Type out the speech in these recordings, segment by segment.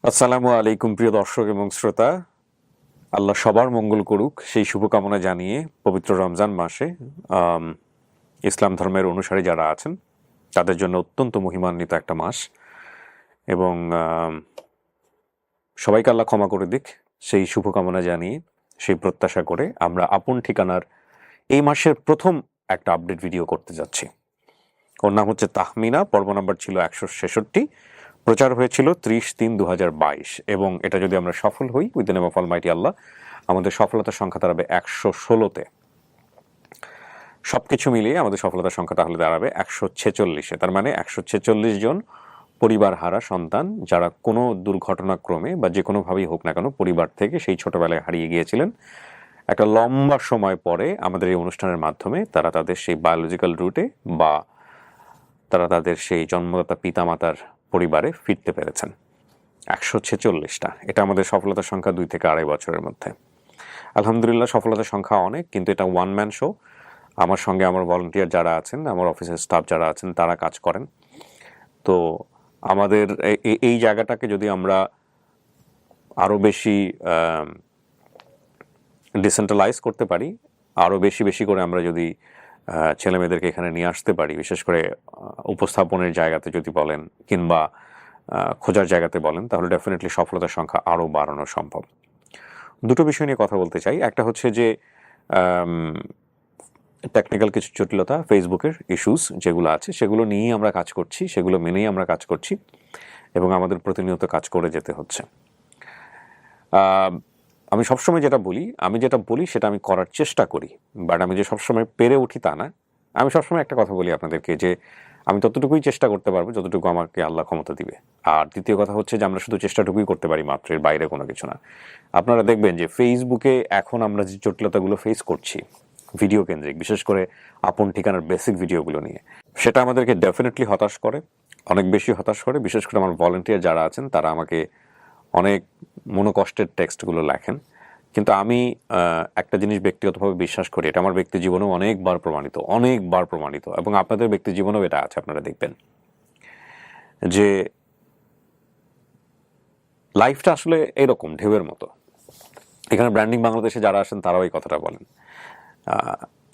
আসসালামু আলাইকুম প্রিয় দর্শক এবং শ্রোতা। আল্লাহ সবার মঙ্গল করুক সেই শুভকামনা জানিয়ে পবিত্র রমজান মাসে ইসলাম ধর্মের অনুসারী যারা আছেন তাদের জন্য অত্যন্ত মহিমান্বিত একটা মাস এবং সবাইকে আল্লাহ ক্ষমা করে দিক সেই শুভকামনা জানিয়ে সেই প্রত্যাশা করে আমরা আপন ঠিকানার এই মাসের প্রথম একটা আপডেট ভিডিও করতে যাচ্ছি। ওর নাম হচ্ছে তাহমিনা, পর্ব নাম্বার ছিল 166, প্রচার হয়েছিল 30/3/2022 এবং এটা যদি আমরা সফল হই with the name of almighty Allah, আমাদের সফলতার সংখ্যা দাঁড়াবে 116-তে। সবকিছু মিলিয়ে আমাদের সফলতার সংখ্যা তাহলে দাঁড়াবে 146-এ। তার মানে 146 জন পরিবার হারা সন্তান যারা কোনো দুর্ঘটনাক্রমে বা যে কোনোভাবেই হোক না কেন পরিবার থেকে সেই ছোটবেলায় হারিয়ে গিয়েছিলেন, একটা লম্বা সময় পরে আমাদের এই অনুষ্ঠানের মাধ্যমে তারা তাদের সেই বায়োলজিক্যাল রুটে বা তারা তাদের সেই জন্মদাতা পিতামাতার পরিবারে ফিরতে পেরেছেন। 146টা, এটা আমাদের সফলতার সংখ্যা 2 থেকে 2.5 বছরের মধ্যে। আলহামদুলিল্লাহ, সফলতার সংখ্যা অনেক, কিন্তু এটা ওয়ান ম্যান শো। আমার সঙ্গে আমার ভলান্টিয়ার যারা আছেন, আমার অফিসের স্টাফ যারা আছেন, তারা কাজ করেন। তো আমাদের এই জায়গাটাকে যদি আমরা আরও বেশি ডিসেন্ট্রালাইজ করতে পারি, আরও বেশি বেশি করে আমরা যদি ছেলে মেয়েদেরকে এখানে নিয়ে আসতে পারি, বিশেষ করে উপস্থাপনের জায়গাতে যদি বলেন কিংবা খোঁজার জায়গাতে বলেন, তাহলে ডেফিনেটলি সফলতার সংখ্যা আরও বাড়ানো সম্ভব। দুটো বিষয় নিয়ে কথা বলতে চাই। একটা হচ্ছে যে টেকনিক্যাল কিছু জটিলতা, ফেসবুকের ইস্যুস যেগুলো আছে সেগুলো নিয়েই আমরা কাজ করছি, সেগুলো মেনেই আমরা কাজ করছি এবং আমাদের প্রতিনিয়ত কাজ করে যেতে হচ্ছে। আমি সবসময় যেটা বলি সেটা আমি করার চেষ্টা করি, বাট আমি যে সবসময় পেরে উঠি তা না। আমি সবসময় একটা কথা বলি আপনাদেরকে যে আমি ততটুকুই চেষ্টা করতে পারবো যতটুকু আমাকে আল্লাহ ক্ষমতা দিবে। আর দ্বিতীয় কথা হচ্ছে যে আমরা শুধু চেষ্টাটুকুই করতে পারি মাত্র, এর বাইরে কোনো কিছু না। আপনারা দেখবেন যে ফেসবুকে এখন আমরা যে জটিলতাগুলো ফেস করছি ভিডিও কেন্দ্রিক, বিশেষ করে আপন ঠিকানার বেসিক ভিডিওগুলো নিয়ে, সেটা আমাদেরকে ডেফিনেটলি হতাশ করে, অনেক বেশি হতাশ করে। বিশেষ করে আমার ভলান্টিয়ার যারা আছেন তারা আমাকে অনেক মনোকষ্টের টেক্সটগুলো লেখেন, কিন্তু আমি একটা জিনিস ব্যক্তিগতভাবে বিশ্বাস করি, এটা আমার ব্যক্তি জীবনেও অনেকবার প্রমাণিত এবং আপনাদের ব্যক্তি জীবনেও এটা আছে। আপনারা দেখবেন যে লাইফটা আসলে এরকম ঢেউয়ের মতো। এখানে ব্র্যান্ডিং বাংলাদেশে যারা আসেন তারাও এই কথাটা বলেন,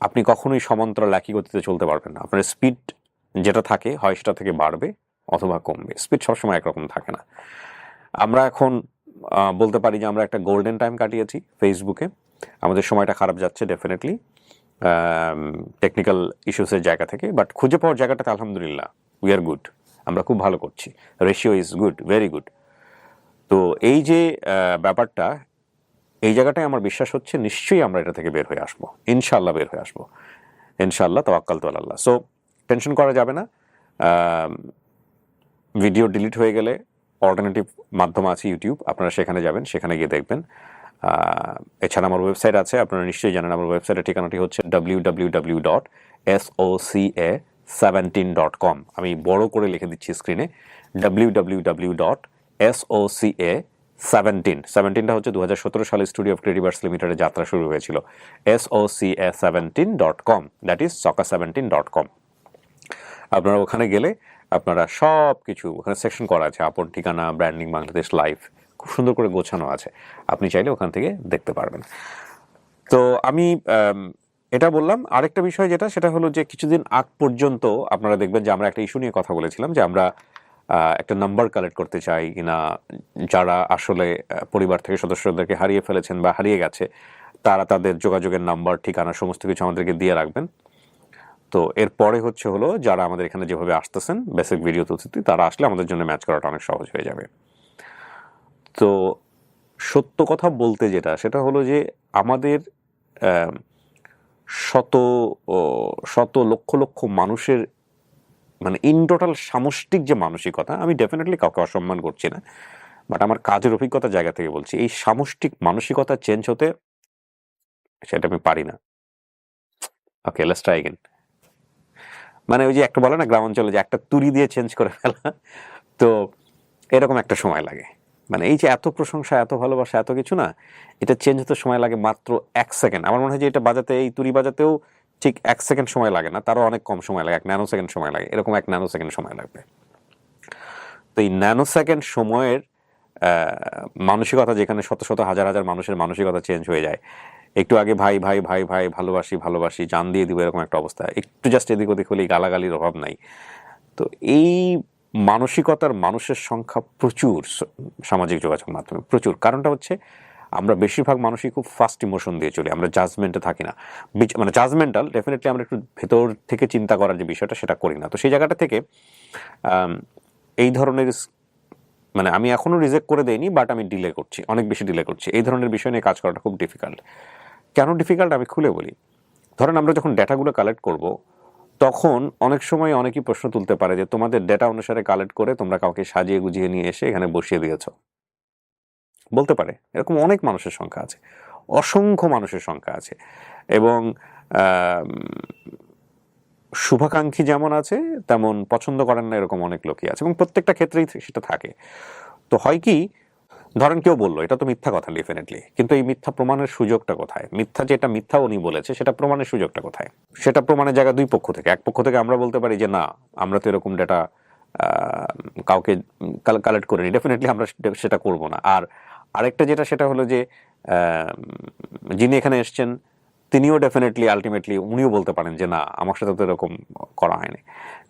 আপনি কখনোই সমান্তরাল একই গতিতে চলতে পারবেন না। আপনার স্পিড যেটা থাকে হয় সেটা থেকে বাড়বে অথবা কমবে, স্পিড সবসময় একরকম থাকে না। আমরা এখন বলতে পারি যে আমরা একটা গোল্ডেন টাইম কাটিয়েছি ফেসবুকে। আমাদের সময়টা খারাপ যাচ্ছে ডেফিনেটলি টেকনিক্যাল ইস্যুসের জায়গা থেকে, বাট খুঁজে পাওয়ার জায়গাটাতে আলহামদুলিল্লাহ উই আর গুড, আমরা খুব ভালো করছি, ratio is good, very good. তো এই যে ব্যাপারটা, এই জায়গাটায় আমার বিশ্বাস হচ্ছে নিশ্চয়ই আমরা এটা থেকে বের হয়ে আসবো, ইনশাল্লাহ বের হয়ে আসবো, ইনশাল্লাহ, তাওয়াক্কালতু আলাল্লাহ। সো টেনশন করা যাবে না। ভিডিও ডিলিট হয়ে গেলে অল্টারনেটিভ মাধ্যম আছে ইউটিউব, আপনারা সেখানে যাবেন, সেখানে গিয়ে দেখবেন। এছাড়া আমার ওয়েবসাইট আছে, আপনারা নিশ্চয়ই জানেন আমার ওয়েবসাইটের ঠিকানাটি হচ্ছে www.soca17.com। আমি বড় করে লিখে দিচ্ছি স্ক্রিনে, www.soca17 হচ্ছে 2017 সালে স্টুডিও অফ ক্রিয়েটিভ আর্টস লিমিটেডের যাত্রা শুরু হয়েছিল। soca17.com, that is soca17.com। আপনারা ওখানে গেলে আপনারা সব কিছু, ওখানে সেকশন করা আছে, আপন ঠিকানা, ব্র্যান্ডিং বাংলাদেশ, লাইভ, খুব সুন্দর করে গোছানো আছে, আপনি চাইলে ওখান থেকে দেখতে পারবেন। তো আমি এটা বললাম। আরেকটা বিষয় যেটা, সেটা হলো যে কিছুদিন আগ পর্যন্ত আপনারা দেখবেন যে আমরা একটা ইস্যু নিয়ে কথা বলেছিলাম যে আমরা একটা নাম্বার কালেক্ট করতে চাই কিনা, যারা আসলে পরিবার থেকে সদস্যদেরকে হারিয়ে ফেলেছেন বা হারিয়ে গেছে, তারা তাদের যোগাযোগের নাম্বার, ঠিকানা সমস্ত কিছু আমাদেরকে দিয়ে রাখবেন। তো এরপরে হলো যারা আমাদের এখানে যেভাবে আসতেছেন বেসিক ভিডিও তুলতে, তারা আসলে আমাদের জন্য ম্যাচ করাটা অনেক সহজ হয়ে যাবে। তো সত্য কথা বলতে যেটা, সেটা হলো যে আমাদের শত শত লক্ষ লক্ষ মানুষের, মানে ইন টোটাল সামষ্টিক যে মানসিকতা, আমি ডেফিনেটলি কাউকে অসম্মান করছি না, বাট আমার কাজের অভিজ্ঞতার জায়গা থেকে বলছি, এই সামষ্টিক মানসিকতা চেঞ্জ হতে সেটা আমি পারি না। ওকে, লেটস ট্রাই अगेन। মানে ওই যে একটা বলে না গ্রাম অঞ্চলে যে একটা তুড়ি দিয়ে চেঞ্জ করে ফেলা, তো এরকম একটা সময় লাগে। মানে এই যে এত প্রশংসা, এত ভালোবাসা, এত কিছু না, এটা চেঞ্জ হতে সময় লাগে মাত্র 1 সেকেন্ড। আমার মনে হয় যে এটা বাজাতে, এই তুড়ি বাজাতেও ঠিক 1 সেকেন্ড সময় লাগে না, তারও অনেক কম সময় লাগে, 1 ন্যানো সেকেন্ড সময় লাগে, এরকম 1 ন্যানো সেকেন্ড সময় লাগবে। তো এই ন্যানো সেকেন্ড সময়ের মানসিকতা যেখানে শত শত হাজার হাজার মানুষের মানসিকতা চেঞ্জ হয়ে যায়, একটু আগে ভাই ভাই ভাই ভাই ভালোবাসি ভালোবাসি জান দিয়ে দিব এরকম একটা অবস্থা, একটু জাস্ট এদিক ওদিক হলেই গালাগালির অভাব নাই। তো এই মানসিকতার মানুষের সংখ্যা প্রচুর সামাজিক যোগাযোগ মাধ্যমে, প্রচুর। কারণটা হচ্ছে আমরা বেশিরভাগ মানুষই খুব ফাস্ট ইমোশন দিয়ে চলি, আমরা জাজমেন্টে থাকি না, মানে জাজমেন্টাল ডেফিনেটলি, আমরা একটু ভেতর থেকে চিন্তা করার যে বিষয়টা সেটা করি না। তো সেই জায়গাটা থেকে এই ধরনের, মানে আমি এখনো রিজেক্ট করে দেইনি, বাট আমি ডিলে করছি, অনেক বেশি ডিলে করছি। এই ধরনের বিষয় নিয়ে কাজ করাটা খুব ডিফিকাল্ট। কেন ডিফিকাল্ট আমি খুলে বলি। ধরেন আমরা যখন ডেটাগুলো কালেক্ট করব, তখন অনেক সময় অনেকেই প্রশ্ন তুলতে পারে যে তোমাদের ডেটা অনুসারে কালেক্ট করে তোমরা কাউকে সাজিয়ে গুজিয়ে নিয়ে এসে এখানে বসিয়ে দিয়েছ, বলতে পারে। এরকম অনেক মানুষের সংখ্যা আছে, অসংখ্য মানুষের সংখ্যা আছে, এবং শুভাকাঙ্ক্ষী যেমন আছে তেমন পছন্দ করেন না এরকম অনেক লোকই আছে, এবং প্রত্যেকটা ক্ষেত্রেই সেটা থাকে। তো হয় কি, ধরেন কেউ বললো এটা তো মিথ্যা কথা, ডেফিনেটলি, কিন্তু এই মিথ্যা প্রমাণের সুযোগটা কোথায়? মিথ্যা যেটা মিথ্যা উনি বলেছে সেটা প্রমাণের সুযোগটা কোথায়? সেটা প্রমাণের জায়গা দুই পক্ষ থেকে। এক পক্ষ থেকে আমরা বলতে পারি যে না, আমরা তো এরকম ডেটা কাউকে কালেক্ট করিনি, ডেফিনেটলি আমরা সেটা করব না। আর আরেকটা যেটা, সেটা হলো যে যিনি এখানে এসছেন তিনিও ডেফিনেটলি আলটিমেটলি উনিও বলতে পারেন যে না, আমার সাথে তো এরকম করা হয়নি।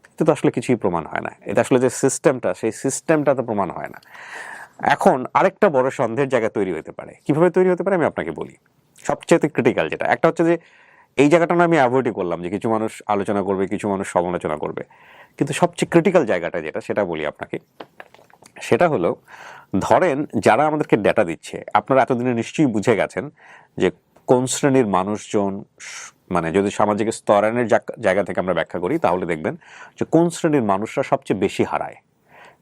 কিন্তু তো আসলে কিছুই প্রমাণ হয় না। এটা আসলে যে সিস্টেমটা, সেই সিস্টেমটা তো প্রমাণ হয় না। এখন আরেকটা বড় সন্দেহের জায়গা তৈরি হতে পারে। কিভাবে তৈরি হতে পারে আমি আপনাকে বলি। সবচেয়ে ক্রিটিক্যাল যেটা, একটা হচ্ছে যে এই জায়গাটা না আমি অ্যাভয়েডই করলাম, যে কিছু মানুষ আলোচনা করবে, কিছু মানুষ সমালোচনা করবে, কিন্তু সবচেয়ে ক্রিটিক্যাল জায়গাটা যেটা, সেটা বলি আপনাকে। সেটা হলো, ধরেন যারা আমাদেরকে ডেটা দিচ্ছে, আপনারা এতদিনে নিশ্চয়ই বুঝে গেছেন যে কোন শ্রেণীর মানুষজন, মানে যদি সামাজিক স্তরায়নের জায়গা থেকে আমরা ব্যাখ্যা করি, তাহলে দেখবেন যে কোন শ্রেণীর মানুষরা সবচেয়ে বেশি হারায়।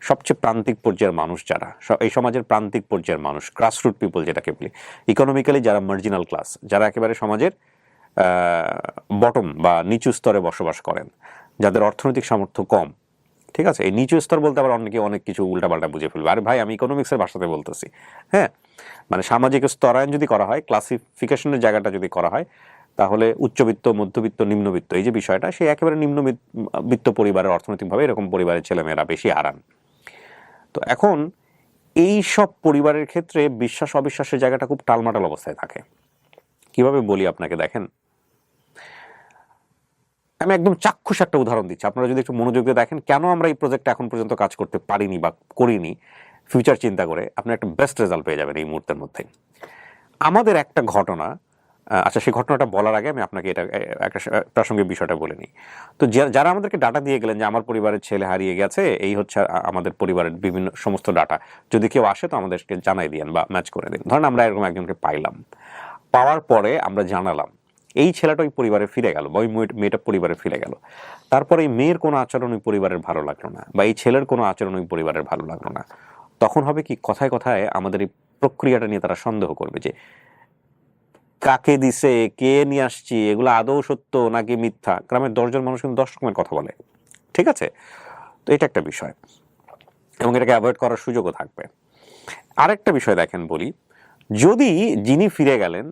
সবচেয়ে প্রান্তিক পর্যায়ের মানুষ যারা, এই সমাজের প্রান্তিক পর্যায়ের মানুষ, গ্রাসরুট পিপল যেটাকে বলি, ইকোনমিক্যালি যারা মার্জিনাল ক্লাস, যারা একেবারে সমাজের বটম বা নিচু স্তরে বসবাস করেন, যাদের অর্থনৈতিক সামর্থ্য কম, ঠিক আছে। এই নিচু স্তর বলতে আবার অনেকে অনেক কিছু উল্টাপাল্টা বুঝে ফেলবে। আরে ভাই, আমি ইকোনমিক্সের ভাষাতে বলতেছি, হ্যাঁ। মানে সামাজিক স্তরায়ন যদি করা হয়, ক্লাসিফিকেশনের জায়গাটা যদি করা হয়, তাহলে উচ্চবিত্ত, মধ্যবিত্ত, নিম্নবিত্ত, এই যে বিষয়টা, সে একেবারে নিম্নবিত্ত পরিবারের, অর্থনৈতিকভাবে এরকম পরিবারের ছেলেমেয়েরা বেশি হারান। তো এখন এই সব পরিবারের ক্ষেত্রে বিশ্বাস অবিশ্বাসের জায়গাটা খুব টালমাটাল অবস্থায় থাকে। কিভাবে বলি আপনাকে, দেখেন, আমি একদম চাক্ষুষ একটা উদাহরণ দিচ্ছি, আপনারা যদি একটু মনোযোগ দিয়ে দেখেন কেন আমরা এই প্রজেক্টে এখন পর্যন্ত কাজ করতে পারিনি বা করিনি, ফিউচার চিন্তা করে আপনি একটা বেস্ট রেজাল্ট পেয়ে যাবেন এই মুহূর্তের মধ্যে। আমাদের একটা ঘটনা, আচ্ছা সেই ঘটনাটা বলার আগে আমি আপনাকে এটা একটা প্রাসঙ্গিক বিষয়টা বলে নিই। তো যারা আমাদেরকে ডাটা দিয়ে গেলেন যে আমার পরিবারের ছেলে হারিয়ে গেছে, এই হচ্ছে আমাদের পরিবারের বিভিন্ন সমস্ত ডাটা, যদি কেউ আসে তো আমাদেরকে জানাই দিন বা ম্যাচ করে দিন। ধরেন আমরা এরকম একজনকে পাইলাম, পাওয়ার পরে আমরা জানালাম এই ছেলেটা ওই পরিবারে ফিরে গেল, বা ওই মেয়েটা পরিবারে ফিরে গেল। তারপরে এই মেয়ের কোনো আচরণ ওই পরিবারের ভালো লাগলো না, বা এই ছেলের কোনো আচরণ ওই পরিবারের ভালো লাগলো না। তখন হবে কি, কথায় কথায় আমাদের এই প্রক্রিয়াটা নিয়ে তারা সন্দেহ করবে যে কাকে দিছে, কে নিয়ে আসছি, এগুলো আদৌ সত্য নাকি মিথ্যা। গ্রামের 10 জন মানুষ কিন্তু 10 রকমের কথা বলে, ঠিক আছে। তো এটা একটা বিষয়, এবং এটাকে অ্যাভয়েড করার সুযোগও থাকবে। আরেকটা বিষয় দেখেন বলি, যদি যিনি ফিরে গেলেন,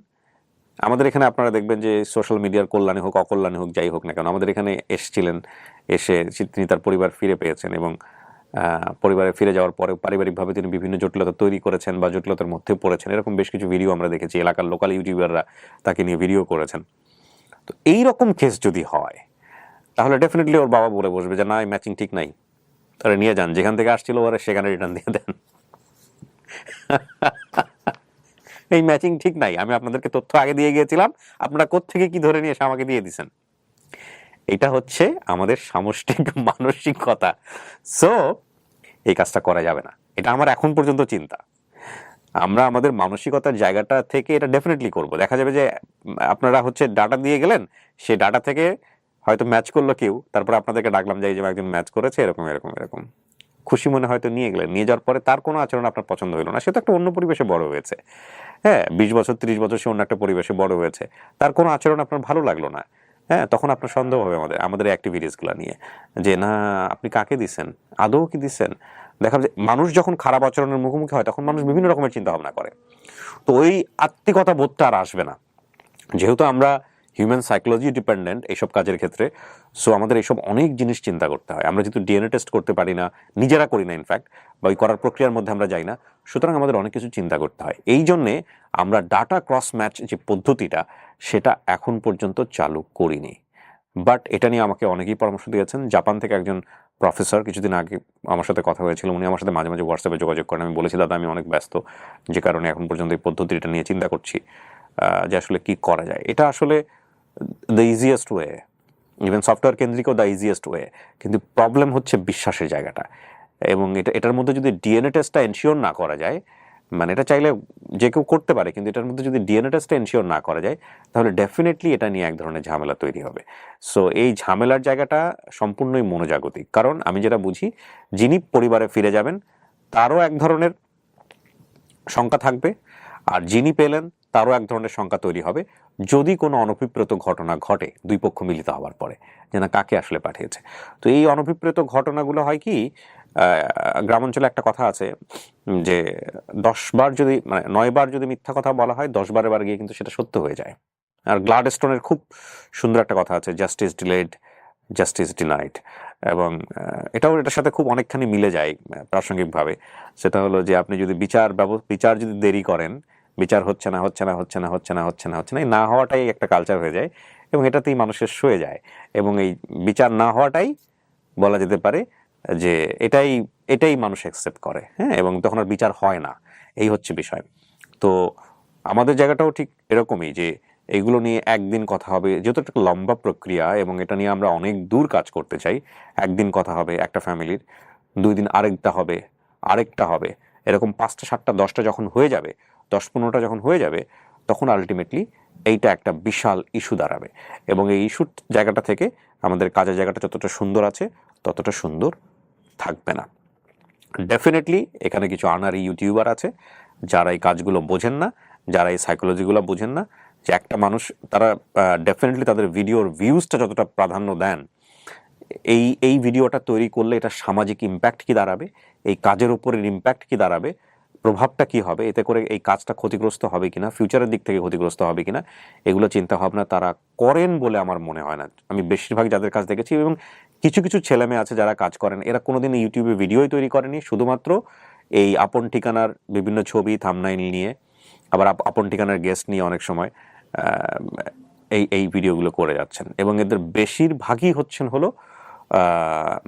আমাদের এখানে আপনারা দেখবেন যে সোশ্যাল মিডিয়ার কল্যাণে হোক অকল্যাণে হোক, যাই হোক না কেন, আমাদের এখানে এসেছিলেন, এসে তিনি তার পরিবার ফিরে পেয়েছেন, এবং পরিবারে ফিরে যাওয়ার পরে পারিবারিকভাবে তিনি বিভিন্ন জটিলতা তৈরি করেছেন বা জটিলতার মধ্যে পড়েছেন, এরকম বেশ কিছু ভিডিও আমরা দেখেছি। এলাকার লোকাল ইউটিউবাররা তাকে নিয়ে ভিডিও করেছেন। তো এইরকম কেস যদি হয়, তাহলে ডেফিনেটলি ওর বাবা বলে বসবে যে না, এই ম্যাচিং ঠিক নাই, তাহলে নিয়ে যান, যেখান থেকে আসছিল ওরা সেখানে রিটার্ন দিয়ে দেন। এই ম্যাচিং ঠিক নাই, আমি আপনাদেরকে তথ্য আগে দিয়ে গিয়েছিলাম, আপনারা কোত্থেকে কি ধরে নিয়ে এসে আমাকে দিয়ে দিচ্ছেন। এটা হচ্ছে আমাদের সামষ্টিক মানসিকতা। সো এই কাজটা করা যাবে না, এটা আমার এখন পর্যন্ত চিন্তা। আমরা আমাদের মানসিকতার জায়গাটা থেকে এটা ডেফিনেটলি করব। দেখা যাবে যে আপনারা হচ্ছে ডাটা দিয়ে গেলেন, সে ডাটা থেকে হয়তো ম্যাচ করলো কেউ, তারপর আপনাদেরকে ডাকলাম যে একজন ম্যাচ করেছে, এরকম এরকম এরকম, খুশি মনে হয়তো নিয়ে গেলেন। নিয়ে যাওয়ার পরে তার কোনো আচরণ আপনার পছন্দ হলো না, সে তো একটা অন্য পরিবেশে বড় হয়েছে, হ্যাঁ, 20 বছর 30 বছর সে অন্য একটা পরিবেশে বড় হয়েছে, তার কোনো আচরণ আপনার ভালো লাগলো না, হ্যাঁ, তখন আপনার সন্দেহ হবে আমাদের অ্যাক্টিভিটিসগুলো নিয়ে, যে না আপনি কাকে দিচ্ছেন, আদৌ কি দিচ্ছেন। দেখা যায় মানুষ যখন খারাপ আচরণের মুখোমুখি হয়, তখন মানুষ বিভিন্ন রকমের চিন্তা ভাবনা করে। তো ওই আত্মিকতা বোধটা আর আসবে না, যেহেতু আমরা হিউম্যান সাইকোলজি ডিপেন্ডেন্ট এইসব কাজের ক্ষেত্রে। সো আমাদের এইসব অনেক জিনিস চিন্তা করতে হয়। আমরা যেহেতু ডিএনএ টেস্ট করতে পারি না, নিজেরা করি না ইনফ্যাক্ট, বা ওই করার প্রক্রিয়ার মধ্যে আমরা যাই না, সুতরাং আমাদের অনেক কিছু চিন্তা করতে হয়। এই জন্যে আমরা ডাটা ক্রস ম্যাচ যে পদ্ধতিটা সেটা এখন পর্যন্ত চালু করিনি। বাট এটা নিয়ে আমাকে অনেকেই পরামর্শ দিয়েছেন। জাপান থেকে একজন প্রফেসর কিছুদিন আগে আমার সাথে কথা হয়েছিল, উনি আমার সাথে মাঝে মাঝে হোয়াটসঅ্যাপে যোগাযোগ করেন। আমি বলেছি দাদা আমি অনেক ব্যস্ত, যে কারণে এখন পর্যন্ত এই পদ্ধতিটা নিয়ে চিন্তা করছি যে আসলে কি করা যায়। এটা আসলে the easiest way, even software কেন্দ্রিকও দ্য ইজিয়েস্ট ওয়ে, কিন্তু প্রবলেম হচ্ছে বিশ্বাসের জায়গাটা। এবং এটার মধ্যে যদি ডিএনএ টেস্টটা এনশিওর না করা যায়, মানে এটা চাইলে যে কেউ করতে পারে, কিন্তু এটার মধ্যে যদি ডিএনএ টেস্টটা এনশিওর না করা যায় তাহলে ডেফিনেটলি এটা নিয়ে এক ধরনের ঝামেলা তৈরি হবে। সো এই ঝামেলার জায়গাটা সম্পূর্ণই মনোজাগতিক। কারণ আমি যেটা বুঝি, যিনি পরিবারে ফিরে যাবেন তারও এক ধরনের শঙ্কা থাকবে, আর যিনি পেলেন তারও এক ধরনের শঙ্কা তৈরি হবে যদি কোনো অনভিপ্রেত ঘটনা ঘটে দুই পক্ষ মিলিত হওয়ার পরে, যে না কাকে আসলে পাঠিয়েছে। তো এই অনভিপ্রেত ঘটনাগুলো হয় কি, গ্রামাঞ্চলে একটা কথা আছে যে 10 বার যদি, মানে 9 বার যদি মিথ্যা কথা বলা হয়, 10 বারের বার গিয়ে কিন্তু সেটা সত্য হয়ে যায়। আর গ্লাডস্টোনের খুব সুন্দর একটা কথা আছে, জাস্টিস ডিলেড জাস্টিস ডিনাইড। এবং এটার সাথে খুব অনেকখানি মিলে যায় প্রাসঙ্গিকভাবে। সেটা হলো যে আপনি যদি বিচার যদি দেরি করেন, বিচার হচ্ছে না এই না হওয়াটাই একটা কালচার হয়ে যায়, এবং এটাতেই মানুষের সয়ে যায়। এবং এই বিচার না হওয়াটাই বলা যেতে পারে যে এটাই মানুষ অ্যাকসেপ্ট করে, হ্যাঁ, এবং তখন আর বিচার হয় না। এই হচ্ছে বিষয়। তো আমাদের জায়গাটাও ঠিক এরকমই, যে এইগুলো নিয়ে একদিন কথা হবে, যেহেতু একটা লম্বা প্রক্রিয়া এবং এটা নিয়ে আমরা অনেক দূর কাজ করতে চাই। একদিন কথা হবে একটা ফ্যামিলির, 2 দিন আরেকটা হবে, এরকম 5টা 7টা 10টা যখন হয়ে যাবে, 10-15টা যখন হয়ে যাবে, তখন আলটিমেটলি এইটা একটা বিশাল ইস্যু দাঁড়াবে। এবং এই ইস্যুর জায়গাটা থেকে আমাদের কাজের জায়গাটা যতটা সুন্দর আছে ততটা সুন্দর থাকবে না। ডেফিনেটলি এখানে কিছু আনারি ইউটিউবার আছে যারা এই কাজগুলো বোঝেন না, যারা এই সাইকোলজিগুলো বোঝেন না, যে একটা মানুষ, তারা ডেফিনেটলি তাদের ভিডিওর ভিউজটা যতটা প্রাধান্য দেন, এই ভিডিওটা তৈরি করলে এটা সামাজিক ইম্প্যাক্ট কি দাঁড়াবে, এই কাজের উপরের ইম্প্যাক্ট কি দাঁড়াবে, প্রভাবটা কি হবে, এতে করে এই কাজটা ক্ষতিগ্রস্ত হবে কিনা, ফিউচারের দিক থেকে ক্ষতিগ্রস্ত হবে কিনা, এগুলো চিন্তা ভাবনা তারা করেন বলে আমার মনে হয় না। আমি বেশিরভাগ যাদের কাজ দেখেছি, এবং কিছু কিছু ছেলে মেয়ে আছে যারা কাজ করেন, এরা কোনোদিন ইউটিউবে ভিডিওই তৈরি করেনি, শুধুমাত্র এই আপন ঠিকানার বিভিন্ন ছবি থাম্বনেইল নিয়ে, আবার আপন ঠিকানার গেস্ট নিয়ে অনেক সময় এই ভিডিওগুলো করে যাচ্ছেন। এবং এদের বেশিরভাগই হচ্ছেন হলো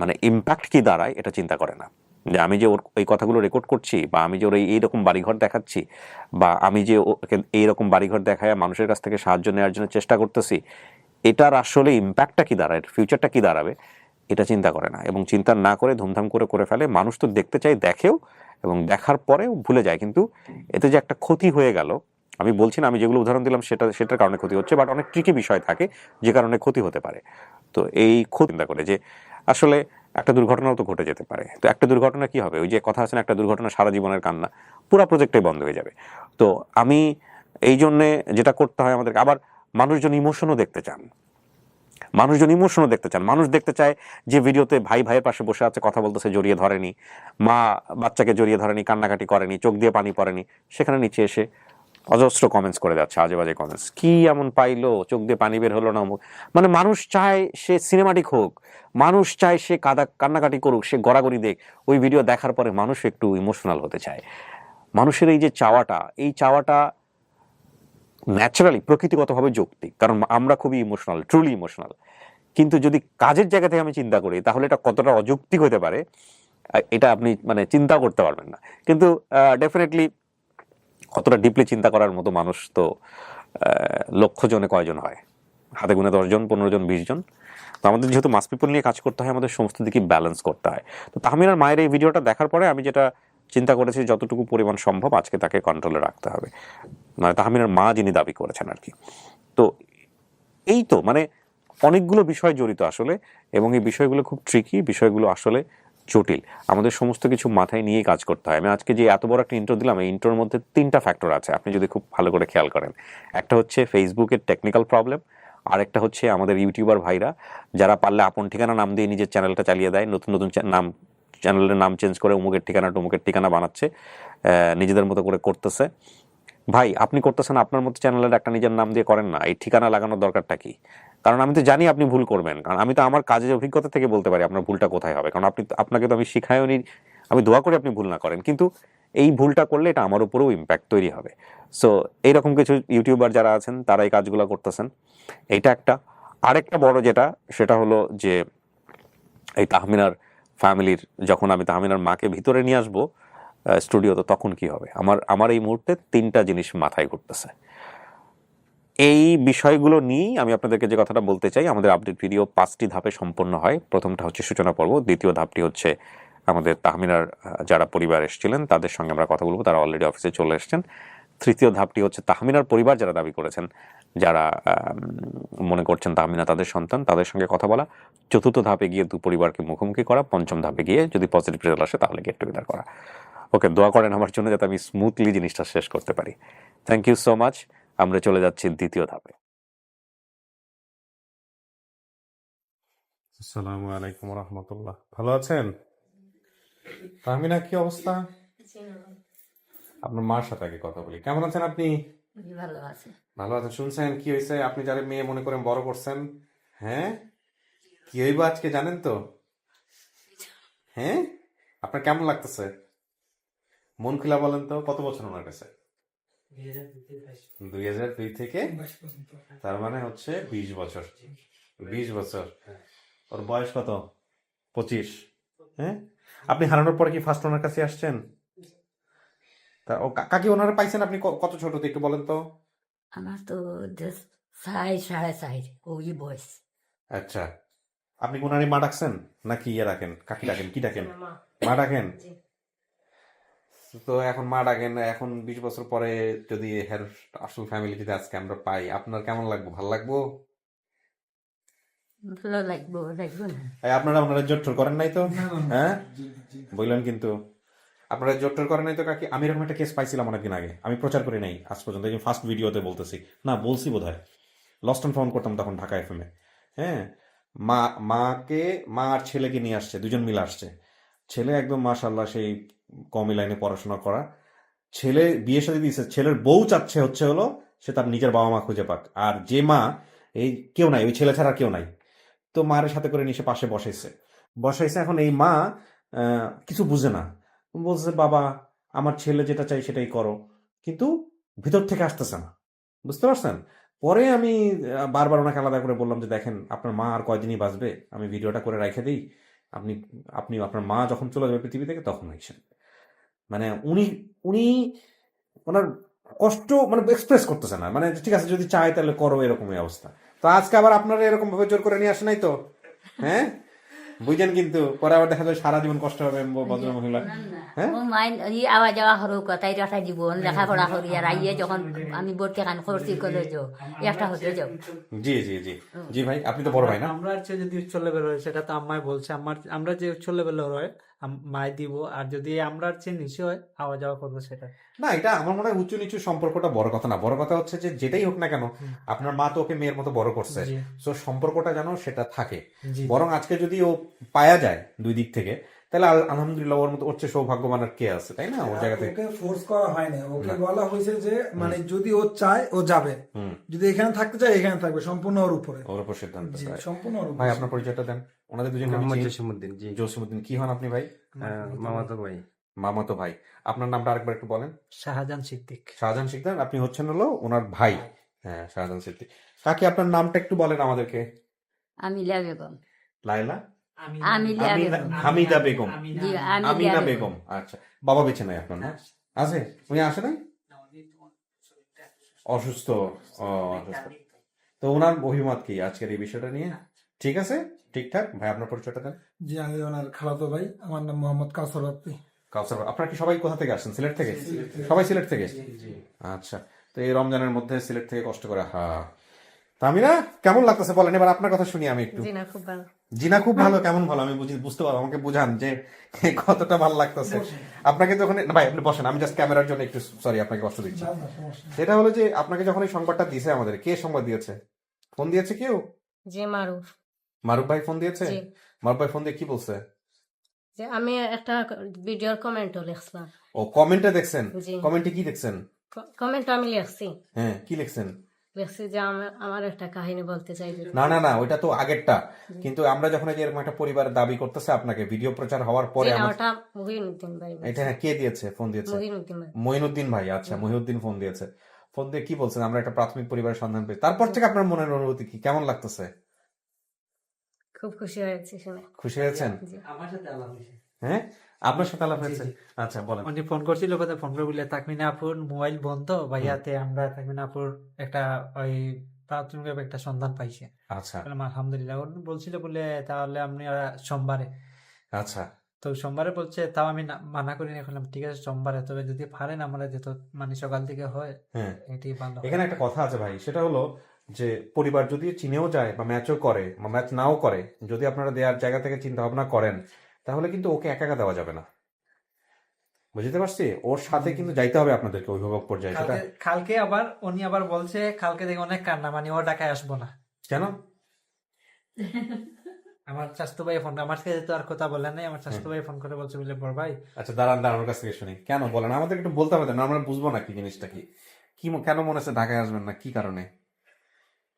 মানে ইম্প্যাক্ট কি দাঁড়ায় এটা চিন্তা করে না, যে আমি যে ওর এই কথাগুলো রেকর্ড করছি, বা আমি যে ওর এইরকম বাড়িঘর দেখাচ্ছি, বা আমি যে ওকে এইরকম বাড়িঘর দেখায় মানুষের কাছ থেকে সাহায্য নেওয়ার জন্য চেষ্টা করতেছি, এটার আসলে ইম্প্যাক্টটা কি দাঁড়ায়, ফিউচারটা কি দাঁড়াবে, এটা চিন্তা করে না। এবং চিন্তা না করে ধুমধাম করে ফেলে। মানুষ তো দেখতে চায়, দেখেও, এবং দেখার পরেও ভুলে যায়। কিন্তু এতে যে একটা ক্ষতি হয়ে গেল, আমি বলছি না আমি যেগুলো উদাহরণ দিলাম সেটার কারণে ক্ষতি হচ্ছে, বাট অনেক ট্রিকি বিষয় থাকে যে কারণে ক্ষতি হতে পারে। তো এই ক্ষতি চিন্তা করে যে আসলে একটা দুর্ঘটনাও তো ঘটে যেতে পারে। তো একটা দুর্ঘটনা কি হবে, ওই যে কথা আছে না, একটা দুর্ঘটনা সারা জীবনের কান্না, পুরো প্রজেক্টটাই বন্ধ হয়ে যাবে। তো আমি এই জন্যে যেটা করতে হয় আমাদেরকে, আবার মানুষজন ইমোশনও দেখতে চান, মানুষ দেখতে চায় যে ভিডিওতে ভাই ভাইয়ের পাশে বসে আছে, কথা বলতেছে, জড়িয়ে ধরেনি, মা বাচ্চাকে জড়িয়ে ধরেনি, কান্নাকাটি করেনি, চোখ দিয়ে পানি পড়েনি, সেখানে নিচে এসে অজস্র কমেন্টস করে যাচ্ছে, আজে বাজে কমেন্টস, কি এমন পাইলো, চোখ দিয়ে পানি বের হলো না। মানে মানুষ চায় সে সিনেমাটিক হোক, মানুষ চায় সে কান্নাকাটি করুক, সে গড়াগড়ি দেখ। ওই ভিডিও দেখার পরে মানুষ একটু ইমোশনাল হতে চায়। মানুষের এই যে এই চাওয়াটা ন্যাচারালি, প্রকৃতিগতভাবে যৌক্তিক, কারণ আমরা খুবই ইমোশনাল, ট্রুলি ইমোশনাল। কিন্তু যদি কাজের জায়গা থেকে আমি চিন্তা করি, তাহলে এটা কতটা অযৌক্তিক হতে পারে এটা আপনি মানে চিন্তা করতে পারবেন না। কিন্তু ডেফিনেটলি কতটা ডিপলি চিন্তা করার মতো মানুষ তো লক্ষ জনে কয়জন হয়, হাতে গুনে 10 জন, 15 জন, 20 জন। তো আমাদের যেহেতু মাস পিপল নিয়ে কাজ করতে হয়, আমাদের সমস্ত দিকে ব্যালেন্স করতে হয়। তো তাহমিনার মায়ের এই ভিডিওটা দেখার পরে আমি যেটা চিন্তা করেছি, যতটুকু পরিমাণ সম্ভব আজকে তাকে কন্ট্রোলে রাখতে হবে, মানে তাহমিনার মা যিনি দাবি করেছেন আর কি। তো এই তো মানে অনেকগুলো বিষয় জড়িত আসলে, এবং এই বিষয়গুলো খুব ট্রিকি, বিষয়গুলো আসলে জটিল। আমাদের সমস্ত কিছু মাথায় নিয়ে কাজ করতে হয়। আমি আজকে যে এত বড় একটা ইন্ট্রো দিলাম, এই ইন্ট্রোর মধ্যে 3টা ফ্যাক্টর আছে, আপনি যদি খুব ভালো করে খেয়াল করেন। একটা হচ্ছে ফেসবুকের টেকনিক্যাল প্রবলেম, আর একটা হচ্ছে আমাদের ইউটিউবার ভাইরা যারা পারলে আপন ঠিকানা নাম দিয়ে নিজের চ্যানেলটা চালিয়ে দেয়, নতুন নতুন চ্যানেলের নাম চেঞ্জ করে অমুকের ঠিকানা টুমুকের ঠিকানা বানাচ্ছে, নিজেদের মতো করে করতেছে। ভাই আপনি করতেছেন, আপনার মতো চ্যানেলের একটা নিজের নাম দিয়ে করেন না, এই ঠিকানা লাগানোর দরকারটা কি? কারণ আমি তো জানি আপনি ভুল করবেন, কারণ আমি তো আমার কাজের অভিজ্ঞতা থেকে বলতে পারি আপনার ভুলটা কোথায় হবে, কারণ আপনাকে তো আমি শিখাইও নি, আমি দোয়া করি আপনি ভুল না করেন, কিন্তু এই ভুলটা করলে এটা আমার উপরেও ইম্প্যাক্ট তৈরি হবে। সো এইরকম কিছু ইউটিউবার যারা আছেন তারা এই কাজগুলো করতেছেন, এইটা একটা। আরেকটা বড় যেটা, সেটা হলো যে এই তাহমিনার ফ্যামিলির, যখন আমি তাহমিনার মাকে ভিতরে নিয়ে আসবো স্টুডিওতে, তখন কি হবে? আমার এই মুহূর্তে 3টা জিনিস মাথায় ঘুরতেছে। এই বিষয়গুলো নিয়েই আমি আপনাদেরকে যে কথাটা বলতে চাই, আমাদের আপডেট ভিডিও 5টি ধাপে সম্পন্ন হয়। প্রথমটা হচ্ছে সূচনা পর্ব, দ্বিতীয় ধাপটি হচ্ছে আমাদের তাহমিনার যারা পরিবার এসেছিলেন তাদের সঙ্গে আমরা কথা বলবো, তারা অলরেডি অফিসে চলে এসেছেন। তৃতীয় ধাপটি হচ্ছে তাহমিনার পরিবার যারা দাবি করেছেন, যারা মনে করছেন তাহমিনা তাদের সন্তান, তাদের সঙ্গে কথা বলা। চতুর্থ ধাপে গিয়ে দু পরিবারকে মুখোমুখি করা। পঞ্চম ধাপে গিয়ে যদি পজিটিভ রেজাল্ট আসে তাহলে গেট টুগেদার করা। ওকে, দোয়া করেন আমার জন্য যাতে আমি স্মুথলি জিনিসটা শেষ করতে পারি। Thank you so much. আমরা চলে যাচ্ছি দ্বিতীয় ধাপে। আসসালামু আলাইকুম রহমতুল্লাহ। ভালো আছেন? তাহমিনা, কি অবস্থা? আপনার মার সাথে আগে কথা বলি। কেমন আছেন আপনি? ভালো আছে। ভালো আছেন? শুনছেন কি হয়েছে? আপনি যারা মেয়ে মনে করেন বড় করছেন, হ্যাঁ, কি হইব আজকে জানেন তো? হ্যাঁ, আপনার কেমন লাগতেছে? মন খুলা বলেন তো, কত বছর ওনার কাছে? 2002 থেকে, তার মানে হচ্ছে 20 বছর। 20 বছর। ওর বয়স কত? 25। হ্যাঁ, আপনি হারানোর পরে কি ফার্স্ট ওনার কাছে আসছেন? তা ও কাকি ওনারা পাইছেন আপনি কত ছোটতে একটু বলেন তো? আমার তো সাড়ে চার ওই বয়স। আচ্ছা, আপনি কি ওনারে মা ডাকছেন নাকি ইয়ে ডাকেন, কাকি ডাকেন, কি ডাকেন? মা ডাকেন। তো এখন মা ডাকেন, এখন 20 বছর পরে যদি হের আসল ফ্যামিলি যদি আজকে আমরা পাই, আপনার কেমন লাগবে? ভালো লাগবো? ভালো লাগবো লাগবো না? আপনারা ওনারা জোর করেন নাই তো? হ্যাঁ, বললেন কিন্তু আপনারা জোর করেন নাই তো কাকি? আমি এরকম একটা কেস পাইছিলাম অনেকদিন আগে, আমি প্রচার করি নাই আজ পর্যন্ত, এই ফার্স্ট ভিডিওতে বলতেছি, না বলছি বোধ হয়, লস্ট অ্যান্ড ফাউন্ড করতাম তখন ঢাকা এফএমে। হ্যাঁ, মা মা আর ছেলেকে নিয়ে আসছে, দুজন মিলে আসছে। ছেলে একদম মাশাল্লাহ সেই কমই লাইনে পড়াশোনা করা। ছেলে বিয়ে শাদী দিয়েছে, ছেলের বউ চাচ্ছে হচ্ছে হলো সে তার নিজের বাবা মা খুঁজে পাক, আর যে মা, এই কেউ নাই, ওই ছেলে ছাড়া কেউ নাই। তো মায়ের সাথে করে নিয়ে সে পাশে বসাইছে। এখন এই মা কিছু বুঝে না, বলছে বাবা আমার ছেলে যেটা চাই সেটাই করো, কিন্তু ভিতর থেকে আসতেছে না, বুঝতে পারছেন? পরে আমি বারবার ওনাকে আলাদা করে বললাম যে দেখেন আপনার মা আর কয়দিনই বাঁচবে, আমি ভিডিওটা করে রেখে দিই, আপনি আপনি আপনার মা যখন চলে যাবে পৃথিবী থেকে তখন আইসেন। মানে উনি উনি ওনার কষ্ট মানে এক্সপ্রেস করতেছে না, মানে ঠিক আছে যদি চায় তাহলে করো, এরকমই অবস্থা। তো আজকে আবার আপনারা এরকম ভাবে জোর করে নিয়ে আসে নাই তো? হ্যাঁ, বুঝেন কিন্তু পরে আবার দেখা যায় সারা জীবন কষ্ট হবে ভদ্র মহিলা। হ্যাঁ, ও মাইন ই আওয়া যাওয়া হরো কথাই রাখা জীবন লেখাপড়া করি আর আইয়ে যখন আমি ভর্তি খান করছি কলেজ একটা হতে যাও। জি জি জি জি ভাই, আপনি তো বড় ভাই না? আমরা হচ্ছে যদি উচ্চ লেভেল হয় সেটা তো আম্মাই বলছে, আমরা যে উচ্চ লেভেল হয় মাই দিব, আর যদি আমরা হচ্ছে নিচে হয় আওয়া যাওয়া করবো সেটা। না, এটা আমার মনে হয় উঁচু নিচু সম্পর্কটা বড় কথা না, বড় কথা হচ্ছে যে যেটাই হোক না কেন আপনার মা তো ওকে মেয়ের মতো বড় করছে, জি তো সম্পর্কটা যেন সেটা থাকে। জি বরং আজকে যদি ও পায়া যায় দুই দিক থেকে, তাহলে আলহামদুলিল্লাহ, ওর মতো ওর চেয়ে সৌভাগ্যবান আর কে আছে, তাই না? ওর জায়গা থেকে ওকে ফোর্স করা হয় না, ওকে বলা হয়েছে যে মানে যদি ও চায় ও যাবে, যদি এখানে থাকতে চায় এখানে থাকবে, সম্পূর্ণ ওর উপরে। ওর উপর সিদ্ধান্ত। জি, সম্পূর্ণ ওর উপরে। ভাই আপনার পরিচয়টা দেন। ওনাদের দুজনকে আমি মোহাম্মদ চিনি। জসিমউদ্দিন। জি, জসিমউদ্দিন। কি হন আপনি ভাই? মামাতো ভাই। মামাতো ভাই। আপনার নামটা আরেকবার একটু বলেন। শাহজাহান সিদ্দিক। শাহজাহান সিকদার। আপনি হচ্ছেন হলো ওনার ভাই। হ্যাঁ, শাহজাহান সিদ্দিক। কাকি আপনার নামটা একটু বলেন আমাদেরকে। আমিলা বেগম। লাইলা? আমিলা বেগম। হামিদা বেগম। জি আমিনা আমিলা বেগম। আচ্ছা, বাবা বেঁচে নাই আপনার না? আছে? উনি আসে নাই? অসুস্থ। ও, অসুস্থ। তো ওনার অভিমত কি আজকের এই বিষয়টা নিয়ে? ঠিক আছে, ঠিকঠাক। ভাই আপনার পরিচয়টা দেন। জি, আমি ওনার খালাতো ভাই, আমার নাম মোহাম্মদ কাউসার বাপ্পি। কাউসার। আপনারা কি সবাই কোথা থেকে আসছেন? সিলেট থেকে? সবাই সিলেট থেকে? আচ্ছা, তো এই রমজানের মধ্যে সিলেট থেকে কষ্ট করে, হ্যাঁ। তামিনা, কেমন লাগতেছে বলেন, এবার আপনার কথা শুনি আমি একটু। জিনা খুব ভালো। জিনা খুব ভালো। কেমন ভালো? আমি বুঝতে পারবো, আমাকে বুঝান যে কতটা ভালো লাগতেছে আপনাকে যখন। না ভাই আপনি বসেন, আমি জাস্ট ক্যামেরার জন্য একটু সরি আপনাকে কষ্ট দিচ্ছি। সেটা হলো যে আপনাকে যখন এই সংবাদটা দিয়েছে আমাদের, কে সংবাদ দিয়েছে? ফোন দিয়েছে কেউ? জি মারুফ। মারুফ ভাই ফোন দিয়েছে? জি। মারুফ ভাই ফোন দিয়ে কি বলছে? যে আমি একটা ভিডিওর কমেন্টও লিখছিলাম। ও, কমেন্টে দেখছেন? জি। কমেন্টে কি দেখছেন? কমেন্ট আমি লিখছি হ্যাঁ, কি লিখছেন? লিখছি যে আমার একটা কাহিনী বলতে চাই যদি। না, ওইটা তো আগেরটা। কিন্তু আমরা যখন এই যে এরকম একটা পরিবার দাবি করতেছে আপনাকে, ভিডিও প্রচার হওয়ার পরে জি না, আমরা- ওটা মুহিনুদ্দিন ভাই বলছে। এটা কে দিয়েছে, ফোন দিয়েছে? মুহিনুদ্দিন ভাই। মঈনুদ্দিন ভাই। আচ্ছা, মহিউদ্দিন ফোন দিয়েছে। ফোন দিয়ে কি বলছেন? আমরা একটা প্রাথমিক পরিবারের সন্ধান পেয়েছি। তারপর থেকে আপনার মনের অনুভূতি কি, কেমন লাগতেছে? খুব খুশি হয়েছে শুনে। খুশি হয়েছেন? জি। আমার সাথে আলাপ হয়েছে। হ্যাঁ, আপনার সাথে আলাপ হয়েছে? জি। আচ্ছা, বলেন। উনি ফোন করছিল, কোথায় ফোন করে বলে তাকমিনা আপুর মোবাইল বন্ধ ভাইয়াতে, আমরা তাকমিনা আপুর একটা ওই প্রাথমিকভাবে একটা সন্ধান পাইছে। আচ্ছা বললাম, আলহামদুলিল্লাহ। উনি বলছিল বলে তাহলে আপনি সোমবারে, আচ্ছা তো সোমবারে বলছে, তাও আমি মানা করি না, বললাম ঠিক আছে সোমবারে, তবে যদি পারেন আমরা যেত মানে সকাল থেকে হয় হ্যাঁ, এটাই ভালো হয়। এখানে একটা কথা আছে ভাই, সেটা হলো যে পরিবার যদি চিনেও যায় বা ম্যাচও করে বা ম্যাচ নাও করে, যদি আপনারা দেওয়ার জায়গা থেকে চিন্তা ভাবনা করেন, তাহলে কিন্তু ওকে একা একা দেওয়া যাবে না। বুঝতে পারছি? ওর সাথে কিন্তু যাইতে হবে আপনাদেরকে, অভিভাবক পর্যায়ে। সেটা কালকে আবার উনি আবার বলছে, কালকে দেখে অনেক কান্না, মানে ও ঢাকায় আসবো না। কেন? আমার স্বাস্থ্য ভাই ফোন, আমার সাথে তো আর কথা বলে নাই, আমার স্বাস্থ্য ভাই ফোন করে বলছে বলে, বড় ভাই আচ্ছা, দাঁড়ান ওর কাছ থেকে শুনি। কেন বলেন, আমাদের একটু বলতে হবে না? আমরা বুঝবো না কি জিনিসটা কি, কেন মনে হচ্ছে ঢাকায় আসবেন না, কি কারণে?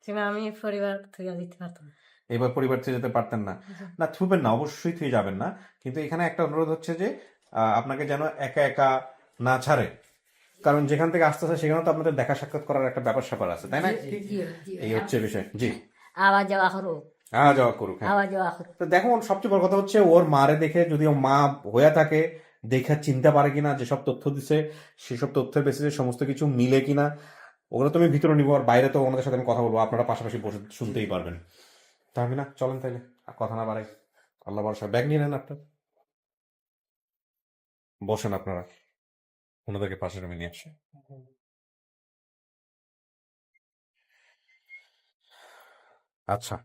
সেটা আমি পরিবার থেকে দিতে পারতাম না। এবার পরিবার থেকে যেতে পারতেন না? না, থুবেন না, অবশ্যই থুয়ে যাবেন না। কিন্তু এখানে একটা অনুরোধ হচ্ছে যে আপনাকে যেন একা একা না ছাড়ে, কারণ যেখান থেকে আসতেছে সেখানে তো আপনাদের দেখা সাক্ষাৎ করার একটা ব্যাপার স্যাপার আছে, তাই না? এই হচ্ছে বিষয়। জি, আওয়া যাওয়া করুক, যাওয়া করুক। হ্যাঁ, আওয়া যাওয়া করুক। তো দেখো, ওর সবচেয়ে বড় কথা হচ্ছে ওর মারে দেখে, যদি ও মা হয়ে থাকে, দেখে চিনতে পারে কিনা, যেসব তথ্য দিছে সেসব তথ্যের বেসিসে সমস্ত কিছু মিলে কিনা, ওগুলো তুমি ভিতরে নিবো। আর বাইরে তো ওনাদের সাথে আমি কথা বলবো, আপনারা পাশাপাশি বসে শুনতেই পারবেন। তাহলে না, চলেন তাইলে, আর কথা না বাড়াই। আল্লাহ ভরসা। ব্যাগ নিয়ে নেন আপনার, বসেন আপনারা, ওনাদেরকে পাশে রুমে নিয়ে আসে। আচ্ছা,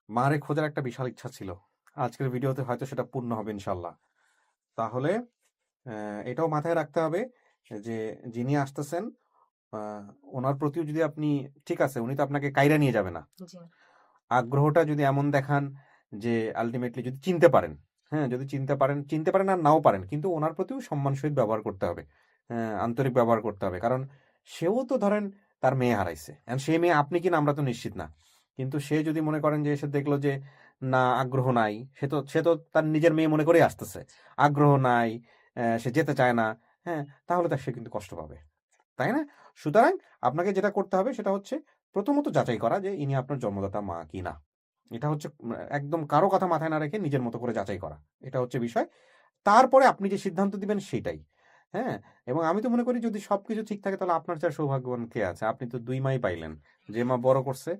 মারে খোঁজার একটা বিশাল ইচ্ছা ছিল। আজকের ভিডিওতে হয়তো সেটা পূর্ণ হবে ইনশাল্লাহ। তাহলে এটাও মাথায় রাখতে হবে যে যিনি আসতেছেন ওনার প্রতিও যদি আপনি, ঠিক আছে উনি তো আপনাকে কাইরা নিয়ে যাবে না, জি। আগ্রহটা যদি এমন দেখান যে আলটিমেটলি যদি চিনতে পারেন, হ্যাঁ যদি চিনতে পারেন আর নাও পারেন, কিন্তু ওনার প্রতিও সম্মান সহিত ব্যবহার করতে হবে, আন্তরিক ব্যবহার করতে হবে। কারণ সেও তো ধরেন তার মেয়ে হারাইছে, and সেই মেয়ে আপনি কিনা আমরা তো নিশ্চিত না। কিন্তু সে যদি মনে করেন যে এসে দেখলো যে না, আগ্রহ নাই, সে তো তার নিজের মেয়ে মনে করেই আসতেছে, আগ্রহ নাই, সে যেতে চায় না, হ্যাঁ, তাহলে তার সে কিন্তু কষ্ট পাবে, তাই না? সুতরাং আপনাকে যেটা করতে হবে সেটা হচ্ছে প্রথমত যাচাই করা যে ইনি আপনার জন্মদাতা মা কি না। এটা হচ্ছে একদম কারো কথা মাথায় না রেখে নিজের মতো করে যাচাই করা, এটা হচ্ছে বিষয়। তারপরে আপনি যে সিদ্ধান্ত দিবেন সেটাই। হ্যাঁ, এবং আমি তো মনে করি যদি সবকিছু ঠিক থাকে তাহলে আপনার চেয়ে সৌভাগ্যবান কে আছে? আপনি তো 2 মাই পাইলেন, যে মা বড় করছে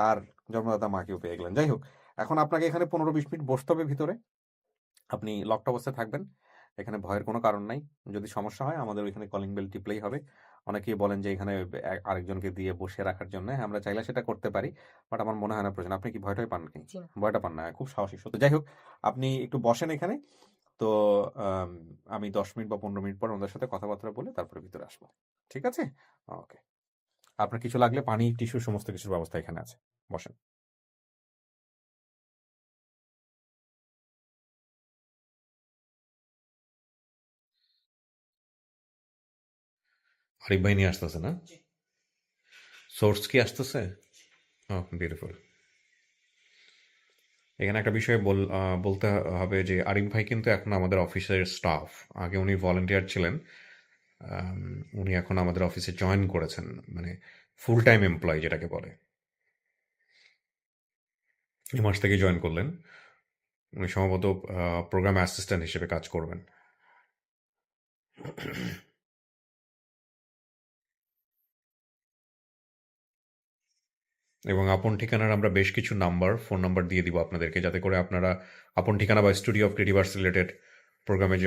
আর জন্মদাতা মাকেও পেয়ে গেলেন। যাই হোক, এখন আপনাকে এখানে 15-20 মিনিট বসতে হবে ভিতরে, আপনি লকড অবস্থায় থাকবেন, এখানে ভয়ের কোনো কারণ নাই। যদি সমস্যা হয় আমাদের ওইখানে কলিং বেল টিপলেই হবে। অনেকেই বলেন যে এখানে আরেকজনকে দিয়ে বসে রাখার জন্য, হ্যাঁ, আমরা চাইলে সেটা করতে পারি, বাট আমার মনে হয় না প্রয়োজন। আপনি কি ভয়টাই পান কি? জি না। ভয়টা পান না? খুব সাহসী সত্যি। যাই হোক, আপনি একটু বসেন এখানে। তো আমি 10 মিনিট বা 15 মিনিট পর ওদের সাথে কথাবার্তা বলে তারপরে ভিতরে আসবো, ঠিক আছে? ওকে। আপনার কিছু লাগলে পানি, টিস্যু, সমস্ত কিছুর ব্যবস্থা এখানে আছে, বসেন। আরিফ ভাই নিয়ে আসতেছে না? সোর্স কি আসতেছে? বিউটিফুল। এখানে একটা বিষয় বলতে হবে যে আরিফ ভাই কিন্তু এখন আমাদের অফিসের স্টাফ। আগে উনি ভলান্টিয়ার ছিলেন, উনি এখন আমাদের অফিসে জয়েন করেছেন, মানে ফুল টাইম এমপ্লয়ি যেটাকে বলে। এই মাস থেকে জয়েন করলেন। উনি সম্ভবত প্রোগ্রাম অ্যাসিস্ট্যান্ট হিসেবে কাজ করবেন। এবং আপন ঠিকানার আমরা বেশ কিছু ফোন নাম্বার দিয়ে দিব আপনাদেরকে, যাতে করে আপনারা আপন ঠিকানা বা studio of creative arts related প্রোগ্রামে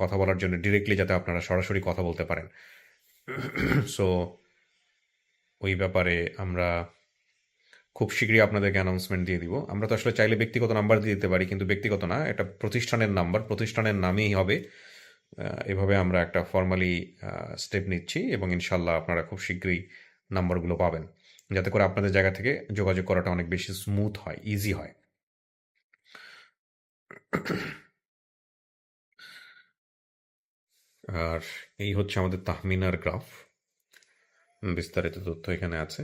কথা বলার জন্য ডিরেক্টলি যাতে আপনারা সরাসরি কথা বলতে পারেন। সো ওই ব্যাপারে আমরা খুব শীঘ্রই আপনাদেরকে অ্যানাউন্সমেন্ট দিয়ে দিব। আমরা তো আসলে চাইলে ব্যক্তিগত নাম্বার দিয়ে দিতে পারি, কিন্তু ব্যক্তিগত না, এটা প্রতিষ্ঠানের নাম্বার, প্রতিষ্ঠানের নামেই হবে। এভাবে আমরা একটা ফর্মালি স্টেপ নিচ্ছি এবং ইনশাল্লাহ আপনারা খুব শীঘ্রই নাম্বারগুলো পাবেন, যাতে করে আপনাদের জায়গা থেকে যোগাযোগ করাটা অনেক বেশি স্মুথ হয়, ইজি হয়। আর এই হচ্ছে আমাদের তাহমিনার গ্রাফ, বিস্তারিত তথ্য এখানে আছে।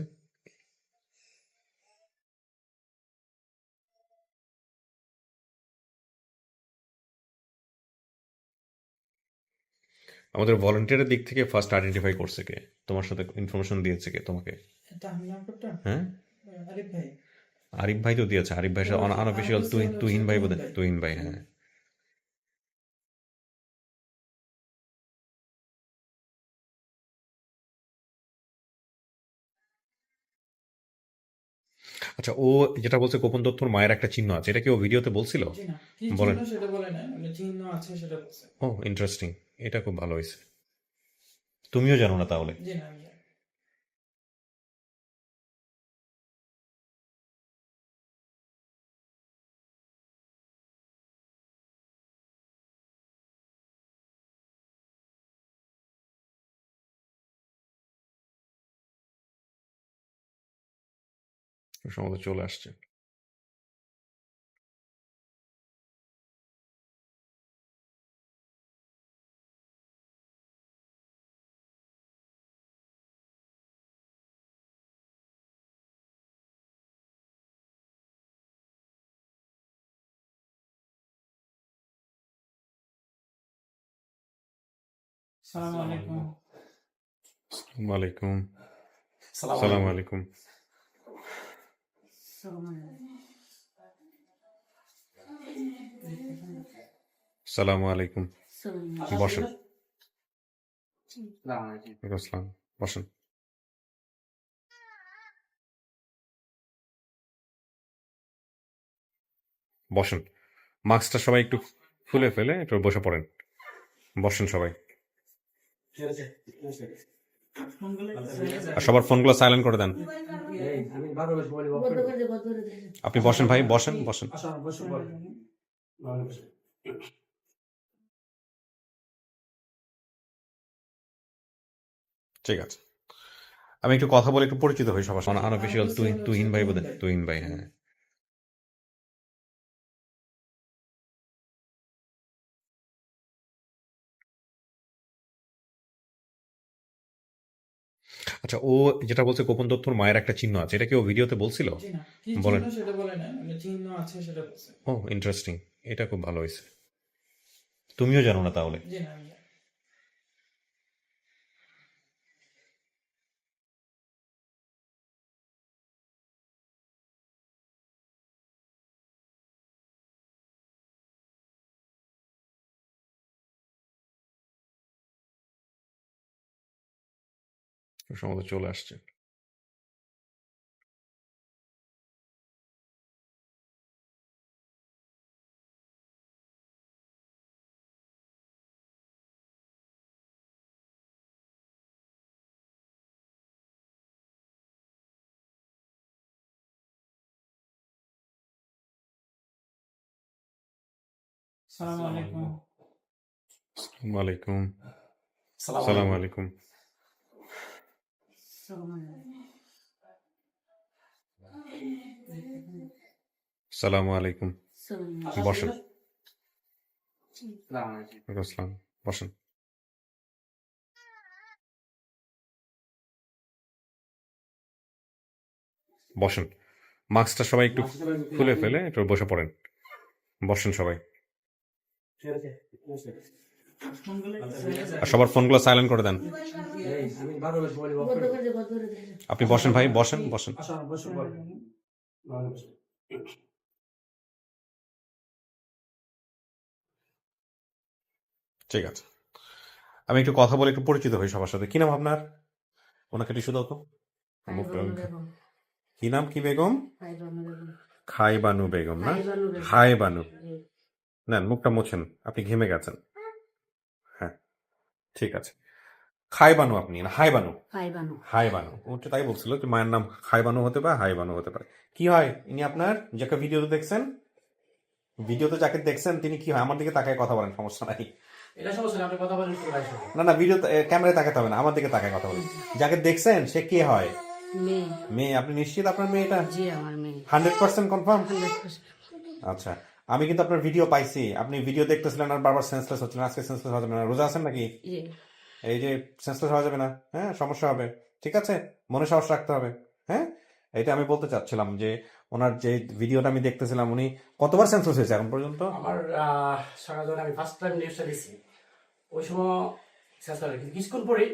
আমাদের ভলান্টিয়ারের দিক থেকে ফার্স্ট আইডেন্টিফাই করছে কে, তোমার সাথে ইনফরমেশন দিয়েছে কে তোমাকে? হ্যাঁ, আরিফ ভাই তো দিয়েছে। আরিফ ভাই আনঅফিসিয়াল তুহিন ভাই বোধ, তুহিন ভাই। হ্যাঁ, আচ্ছা, ও যেটা বলছে গোপন তথ্যর মায়ের একটা চিহ্ন আছে, এটা কি ও ভিডিওতে বলছিল? বলেন। সেটা বলে না, চিহ্ন আছে সেটা বলছে। ও ইন্টারেস্টিং, এটা খুব ভালো হয়েছে। তুমিও জানো না তাহলে? জি না, আমি জানি। সম্ভবত চলে আসছে। আসসালামু আলাইকুম। ওয়ালাইকুম সালাম। আলাইকুম। সালামু আলাইকুম। বসেন। ওয়ালাইকুম আসসালাম, বসেন। বসেন, মাস্কটা সবাই একটু খুলে ফেলে একটু বসে পড়েন। বসেন সবাই। আর সবার ফোনগুলো সাইলেন্ট করে দেন। আপনি বসেন ভাই, বসেন বসেন। ঠিক আছে, আমি একটু কথা বলে একটু পরিচিত হই সবার সাথে। আনঅফিসিয়াল তুহিন ভাই বোধ, তুহিন ভাই। হ্যাঁ, আচ্ছা, ও যেটা বলছে গোপন তথ্যর মায়ের একটা চিহ্ন আছে, এটা কি ও ভিডিওতে বলছিল? জি না, বলেন। সেটা বলে না, চিহ্ন আছে সেটা বলছে। ও ইন্টারেস্টিং, এটা খুব ভালো হয়েছে। তুমিও জানো না তাহলে? জি না, আমি জানি। সম্ভবত চলে আসছে। আসসালামু আলাইকুম। ওয়ালাইকুম সালাম। আলাইকুম। সালামু আলাইকুম। বসেন। ওয়ালাইকুম আসসালাম, বসেন। বসেন, মাস্কটা সবাই একটু খুলে ফেলে একটু বসে পড়েন। বসেন সবাই। আর সবার ফোনগুলো সাইলেন্ট করে দেন। আপনি বসেন ভাই, বসেন বসেন। ঠিক আছে, আমি একটু কথা বলে একটু পরিচিত হই সবার সাথে। কি নাম আপনার? ওনাকে টিস্যু দাও তো। কি নাম, কি বেগম? খাইবানু বেগম না? হাই বানু। নেন, মুখটা মোছেন, আপনি ঘেমে গেছেন। হ্যাঁ, ঠিক আছে। খাই বানু আপনি না হাই বানু? হাই বানু। ও তো তাই বলছিল যে মায়ের নাম খাই বানু হতে পারে, হাই বানু হতে পারে। কি হয় ইনি আপনার? যাকে ভিডিওতে দেখছেন, ভিডিওতে যাকে দেখছেন তিনি কি হয়? আমার দিকে তাকায় কথা বলেন, সমস্যা নাই। এটা সমস্যা না, আপনি কথা বলেন। না না, ভিডিও ক্যামেরায় তাকাতে হবে না, আমার দিকে তাকায় কথা বলেন। যাকে দেখছেন সে কে হয়? মেয়ে। আপনি নিশ্চিত আপনার মেয়ে এটা? জি, আমার মেয়ে। 100% কনফার্ম? আচ্ছা, আমি কিন্তু আপনার ভিডিও পাইছি, আপনি ভিডিও দেখতেছিলেন আর বারবার সেন্সলেস হচ্ছিলেন। আজকে সেন্সলেস হওয়া যাবে না, রোজা আছেন নাকি? এই যে সেন্সলেস হওয়া যাবে না, হ্যাঁ, সমস্যা হবে, ঠিক আছে, মনে সাহস রাখতে হবে, হ্যাঁ। এটা আমি বলতে চাচ্ছিলাম যে ওনার যে ভিডিওটা আমি দেখতেছিলাম, উনি কতবার সেন্সলেস হয়েছে এখন পর্যন্ত? আমার সকাল যখন আমি ফার্স্ট টাইম নিউজটা দিচ্ছি ওই সময় শেষ করে কিন্তু কিছুক্ষণ পরেই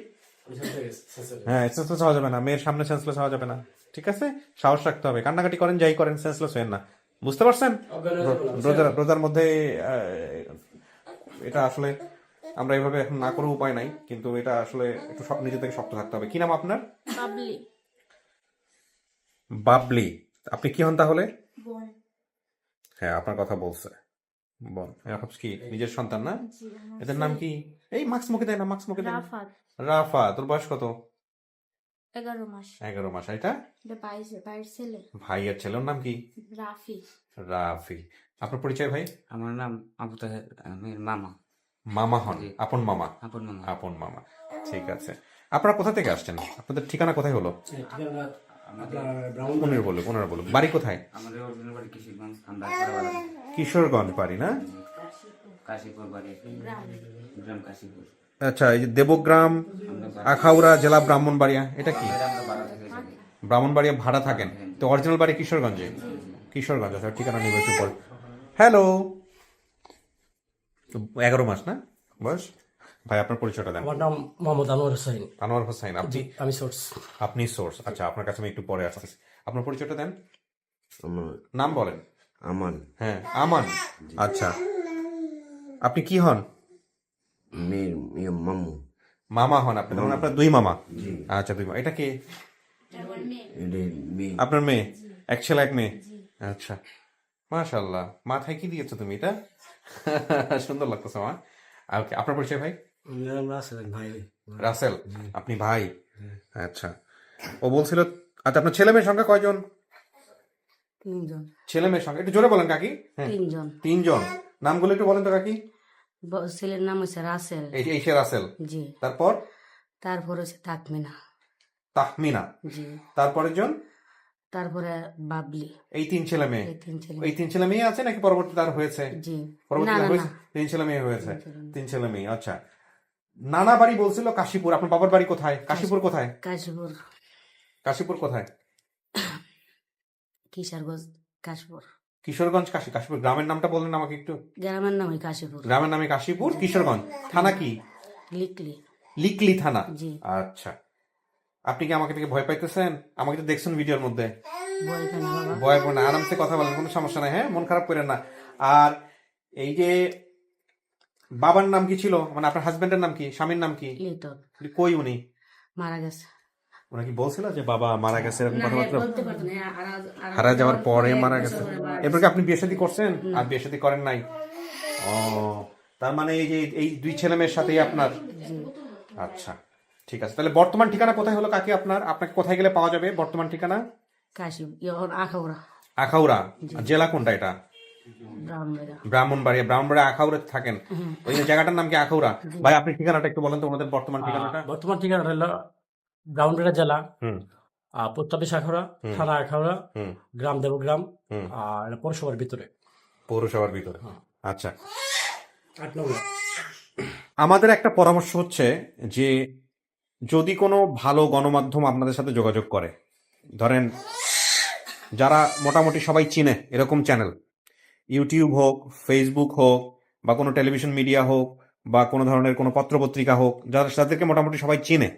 আমি শেষ হয়ে গেছি, শেষ হয়ে গেছি। হ্যাঁ, সেন্সলেস হওয়া যাবে না, মেয়ের সামনে সেন্সলেস হওয়া যাবে না, ঠিক আছে, সাহস রাখতে হবে, কান্নাকাটি করেন যাই করেন, সেন্সলেস হবেন না, বুঝতে পারছেন? অজ্ঞান হয়ে যাবো না। রোজার মধ্যে এটা আসলে আমরা এইভাবে এখন না করে উপায় নাই, কিন্তু এটা আসলে একটু নিজে থেকে শক্ত থাকতে হবে। কি নাম আপনার? বাবলি বাবলি। আপনি কি হন তাহলে? হ্যাঁ, আপনার কথা বলছে বোন। এখন কি নিজের সন্তান না? এদের নাম কি? এই মাস্ক মুখে দেয় না, মাস্ক মুখে দেয় না। রাফাত রাফা। তোর বয়স কত? 11 মাস 11 মাস। এটা এটা বাইরের ছেলে ভাইয়ের ছেলে, ওর নাম কি? রাফি রাফি। আপনার পরিচয় ভাই? আমার নাম আবু তাহের, আমি মামা। মামা হন? আপন মামা? আপন মামা। আপন মামা, ঠিক আছে। আপনারা কোথা থেকে আসছেন? আপনাদের ঠিকানা কোথায় হলো? ঠিকানা আপনার ব্রাউন ওনারা বলুন। বাড়ি কোথায়? আমাদের অরিজিনাল বাড়ি কিশোরগঞ্জ, আমরা আখাউড়া বাড়ি। কিশোরগঞ্জ বাড়ি না? কাশীপুর বাড়ি, গ্রাম কাশীপুর। আচ্ছা, এই যে দেবগ্রাম, আখাউড়া জেলা ব্রাহ্মণবাড়িয়া, এটা কি? আমরা ভাড়া থেকে যাই। ব্রাহ্মণবাড়িয়া ভাড়া থাকেন তো? অরিজিনাল বাড়ি কিশোরগঞ্জে? কিশোরগঞ্জ। আচ্ছা, ঠিকানা নিব একটু পর। হ্যালো। 11 মাস না বয়স? ভাই আপনার পরিচয়টা দেন। আমার নাম মোহাম্মদ আনোয়ার হোসেন। আনোয়ার হোসেন। আপনি? আমি সোর্স। আপনি সোর্স। আচ্ছা, আপনার কাছে আমি একটু পরে আসতেছি। আপনার পরিচয়টা দেন, নাম বলেন। আমান। হ্যাঁ, আমান। আচ্ছা, আপনি কি হন? মেয়ের মামু। মামা হন আপনি? তখন আপনার দুই মামা? আচ্ছা, দুই মামা। এটা কি? এটা মেয়ে। আপনার মেয়ে? এক ছেলে এক মেয়ে? আচ্ছা, মাশাআল্লাহ। মাথায় কি দিয়েছো তুমি এটা? সুন্দর লাগতেছে মা। ওকে, আপনার পরিচয় ভাই? ভাই রাসেল। আপনি ভাই? আচ্ছা, ও বলছিল। আচ্ছা, আপনার ছেলে মেয়ের সংখ্যা কয়জন? 3 জন। ছেলে মেয়ের সংখ্যা একটু জোরে বলেন কাকি। হ্যাঁ, 3 জন। 3 জন। নামগুলো একটু বলেন তো কাকি। ছেলের নাম হচ্ছে রাসেল। এই সে রাসেল। জি। তারপর? তারপরে হচ্ছে তাকমিনা। তাহমিনা। জি। তারপরের জন? তারপরে বাবলি। এই 3 ছেলে মেয়ে? এই 3 ছেলে। এই 3 ছেলে মেয়ে আছে নাকি পরবর্তীতে আর হয়েছে? জি। পরবর্তীতে না, হয়েছে? না। 3 ছেলে মেয়ে হয়েছে। 3 ছেলে মেয়ে। আচ্ছা, নানা বাড়ি বলছিল কাশীপুর। আপনার বাবার বাড়ি কোথায়? কাশীপুর কোথায়? কাশীপুর। কাশীপুর কোথায়? কিশোরগঞ্জ কাশীপুর। কিশোরগঞ্জ। কাশীপুর গ্রামের নামটা বললেন আমাকে একটু। গ্রামের নাম ওই কাশীপুর। গ্রামের নামে কাশীপুর, কিশোরগঞ্জ। থানা কি? লিকলি। লিকলি থানা। জি। আচ্ছা, আপনি কি আমাকে থেকে ভয় পাইতেছেন? আমাকে তো দেখছেন ভিডিওর মধ্যে। বয় কেন বাবা? ভয় পাবেন না, আরামসে কথা বলেন, কোনো সমস্যা নাই, হ্যাঁ, মন খারাপ করেন না। আর এই যে বাবার নাম কি ছিল, মানে আপনার হাজবেন্ডের নাম কি, স্বামীর নাম কি? লিটন। কই উনি? মারা গেছে। ওরা কি বলছিল যে বাবা মারা গেছে এরকম কথাবার্তা? বলতে পারতো না, হারা যাওয়ার পরে মারা গেছে। এরপর কি আপনি বিয়ে শাদী করছেন? আর বিয়ে শাদী করেন নাই? ও, তার মানে এই যে এই 2 ছেলে মেয়ের সাথেই আপনার? আচ্ছা, ঠিক আছে। তাহলে বর্তমান ঠিকানা কোথায় হলো কাকি আপনার? আপনাকে কোথায় গেলে পাওয়া যাবে বর্তমান ঠিকানা? কাশী আখাউড়া। আখাউড়া। জেলা কোনটা এটা? ব্রাহ্মণবাড়িয়া। ব্রাহ্মণবাড়িয়া আখাউড়া থাকেন? ওই জায়গাটার নাম কি আখাউড়া? ভাই আপনি ঠিকানাটা একটু বলেন তো, ওনাদের বর্তমান ঠিকানাটা। বর্তমান ঠিকানা হলো ব্রাউনবাড়িয়া জেলা, হুম। পোস্ট অফিস আখাউড়া, থানা আখাউড়া, হুম। গ্রাম দেবগ্রাম, হুম। আর এটা পৌরসভার ভিতরে। পৌরসভার ভিতরে। আচ্ছা, 8 নম্বর। আমাদের একটা পরামর্শ হচ্ছে যে যদি কোনো ভালো গণমাধ্যম আপনাদের সাথে যোগাযোগ করে, ধরেন যারা মোটামুটি সবাই চিনে এরকম চ্যানেল, ইউটিউব হোক, ফেসবুক হোক, বা কোনো টেলিভিশন মিডিয়া হোক, বা কোনো ধরনের কোনো পত্রপত্রিকা হোক, যাদেরকে মোটামুটি সবাই চিনে,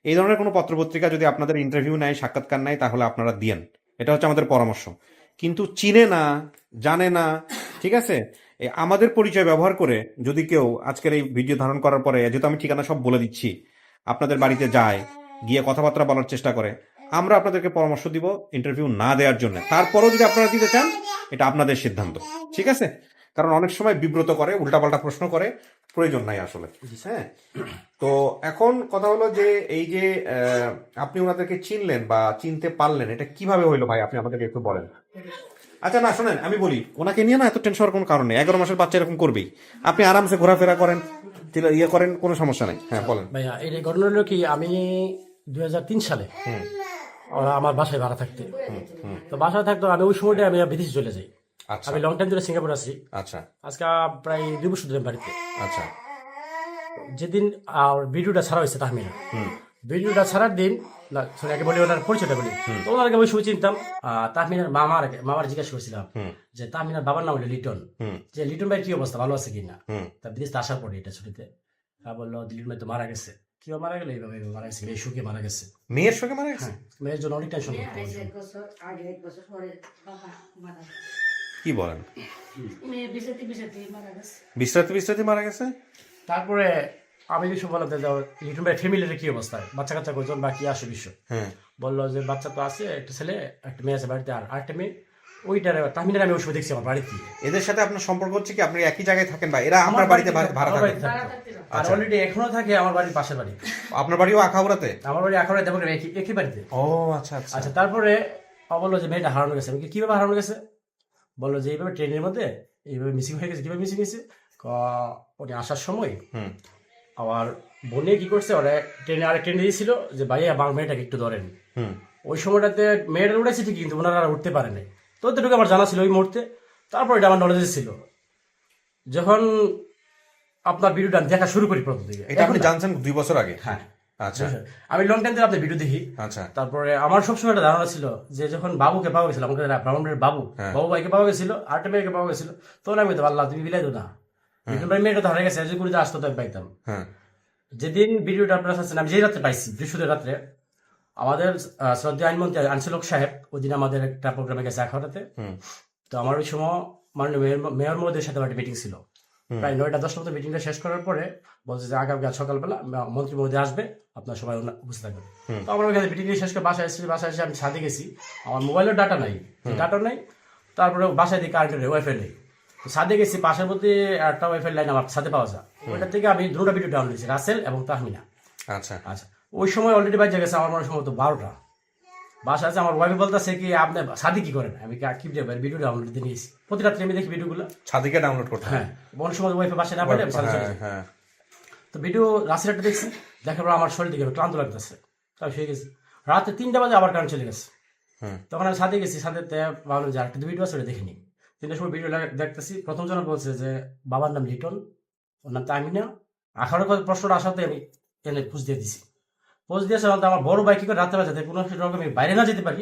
এই ধরনের কোনো পত্রপত্রিকা যদি আপনাদের ইন্টারভিউ নেয়, সাক্ষাৎকার নেয়, তাহলে আপনারা দিয়েন। এটা হচ্ছে আমাদের পরামর্শ। কিন্তু চিনে না, জানে না, ঠিক আছে, আমাদের পরিচয় ব্যবহার করে যদি কেউ আজকের এই ভিডিও ধারণ করার পরে, যেহেতু আমি ঠিকানা সব বলে দিচ্ছি, আপনাদের বাড়িতে যায়, গিয়ে কথাবার্তা বলার চেষ্টা করে, আমরা আপনাদেরকে পরামর্শ দিব ইন্টারভিউ না দেওয়ার জন্য। তারপরেও যদি আপনারা দিতে চান, এটা আপনাদের সিদ্ধান্ত, ঠিক আছে? কারণ অনেক সময় বিব্রত করে, উল্টাপাল্টা প্রশ্ন করে, প্রয়োজন নাই আসলে। হ্যাঁ, তো এখন কথা হলো যে এই যে আপনি ওনাদেরকে চিনলেন বা চিনতে পারলেন, এটা কিভাবে হইলো ভাই, আপনি আমাদেরকে একটু বলেন। আচ্ছা, না শোনেন, আমি বলি, ওনাকে নিয়ে না এত টেনশন হওয়ার কোনো কারণ নেই। 11 মাসের বাচ্চা এরকম করবেই, আপনি আরামসে ঘোরাফেরা করেন, ইয়ে করেন, কোনো সমস্যা নেই। হ্যাঁ, বলেন। ভাইয়া এই ঘটনা হলো কি, আমি 2003 সালে ওরা আমার বাসায় ভাড়া থাকতে, তো বাসায় থাকতো, আমি ওই সময়টা আমি বিদেশে চলে যাই। আচ্ছা আমি লং টাইম ধরে সিঙ্গাপুর আছি, আচ্ছা আজকে প্রায় 2 বছর ধরে বাড়িতে। আচ্ছা যেদিন ভিডিওটা ছাড়া হয়েছে তাহমিনা, ভিডিওটা ছাড়ার দিন, না সরি আগে বলি ওনার পরিচয়টা বলি। তো ওনাকে ওই সময় চিনতাম। তাহমিনার মামার জিজ্ঞাসা করছিলাম যে তাহমিনার বাবার নাম হলো লিটন, যে লিটন ভাই কি অবস্থা, ভালো আছে কিনা। তা বিদেশ আসার পরে এটা ছুটিতে বললো লিটন ভাই তো মারা গেছে। কিভাবে মারা গেল? এইভাবে মারা গেছে, মেয়ের সুখে মারা গেছে। মেয়ের সঙ্গে মারা গেছে? মেয়ের জন্য অনেক টেনশন করতে। কি বলেন? মেয়ে বিছাতে বিছাতে মারা গেছে। বিশ্রাতে মারা গেছে? তারপরে আমি কিছু বললাম যে লিটন ভাই ফ্যামিলির কি অবস্থা, বাচ্চা কাচ্চা কজন বা কি আসে বিষয়। বললো যে বাচ্চা তো আছে, একটা ছেলে একটা মেয়ে আছে বাড়িতে, আর আরেকটা মেয়ে। ওইটার তাহমিনার আমি ওই সময় দেখছি আমার বাড়িতে। এদের সাথে আপনার সম্পর্ক হচ্ছে কি, আপনি একই জায়গায় থাকেন বা এরা আপনার বাড়িতে ভাড়া থাকেন? আর অলরেডি এখনো থাকে আমার বাড়ির পাশের বাড়ি। আপনার বাড়িও আখাউড়াতে? আমার বাড়ি আখাউড়া দেবো একই বাড়িতে। ও আচ্ছা আচ্ছা আচ্ছা, তারপরে বললো যে মেয়েটা হারানো গেছে। আমি কিভাবে হারানো গেছে? বললো যে এইভাবে ট্রেনের মধ্যে এইভাবে মিসিং হয়ে গেছে। কিভাবে মিসিং হয়েছে? উনি আসার সময় আবার বোনে কি করছে, ওরা ট্রেনে আরেক ট্রেনে দিয়েছিল যে ভাই আমার মেয়েটাকে একটু ধরেন। ওই সময়টাতে মেয়েটা উঠেছে ঠিকই, কিন্তু ওনারা আর উঠতে পারে নাই। তো ওদেরকে আমার জানা ছিল ওই মুহূর্তে। তারপর এটা আমার নলেজে ছিল। যখন আপনার ভিডিওটা দেখা শুরু করি প্রথম দিকে, এটা আপনি জানছেন 2 বছর আগে? হ্যাঁ আচ্ছা আমি লং টাইম ধরে আপনার ভিডিও দেখি। আচ্ছা তারপরে আমার সবসময় একটা ধারণা ছিল যে যখন বাবুকে পাওয়া গেছিল, আমাকে ব্রাহ্মণের বাবু ভাইকে পাওয়া গেছিল, আরেকটা মেয়েকে পাওয়া গেছিল, তখন আমি তো আল্লাহ তুমি বিলাই দো না, ভাই মেয়েটা তো হারিয়ে গেছে, যে করে আসতো তো আমি পাইতাম। যেদিন ভিডিওটা আপনার আসছেন, আমি যেই রাত্রে পাইছি, বৃহস্পতিবার রাত্রে, আমাদের শ্রদ্ধেয় আইনমন্ত্রী আনসিলক সাহেব ওই দিন আমাদের একটা প্রোগ্রামে গেছে আখাউড়াতে। তো আমার ওই সময় মাননীয় মেয়র মহোদয়ের সাথে একটা মিটিং ছিল। প্রায় 9টা-10টার মতো মিটিংটা শেষ করার পরে বলছে যে আগামীকাল সকালবেলা মন্ত্রী মহোদয় আসবে, আপনার সবাই উপস্থিত থাকবেন। তো আমার ওইখানে মিটিং শেষ করে বাসায় এসে আমি ছাদে গেছি। আমার মোবাইলের ডাটা নাই। তারপরে বাসায় দিকে কারেন্টের ওয়াইফাই নেই। ছাদে গেছি, পাশের মধ্যে একটা ওয়াইফাই লাইন আমার ছাদে পাওয়া যায়। ওইটা থেকে আমি 2টা ভিডিও ডাউনলোড করেছি, রাসেল এবং তাহমিনা। আচ্ছা আচ্ছা, ওই সময় অলরেডি বাজে গেছে আমার মনে সম্ভবত 12টা। বাসা আছে, আমার ওয়াইফ বলতেছে কি আপনি ছাদে কি করেন? আমি কি ভিডিও ডাউনলোড দিয়ে নিয়েছি। প্রতি রাত্রে আমি দেখি ভিডিওগুলো ছাদিকে ডাউনলোড করতে। হ্যাঁ, অনেক সময় ওয়াইফে বাসায় না পারে আমি ছাদে চলে যাই। তো ভিডিও রাতের একটা দেখছি, দেখার পর আমার শরীর দিকে ক্লান্ত লাগতেছে, তাই শুয়ে গেছি। রাতে 3টা বাজে আবার কারেন্ট চলে গেছে। তখন আমি ছাদে গেছি, ছাদে ভাবলাম যে আরেকটা ভিডিও আছে ওটা দেখিনি। 3টার সময় ভিডিও দেখতেছি, প্রথম জন বলছে যে বাবার নাম লিটন, ওর নাম তাহমিনা। আখার প্রশ্নটা আসাতে আমি এনে পুষ দিয়ে দিছি। পোস্ট দিয়েছে আমার বড় ভাই কি করে রাতে বাজাতে কোনো রকম বাইরে না যেতে পারি,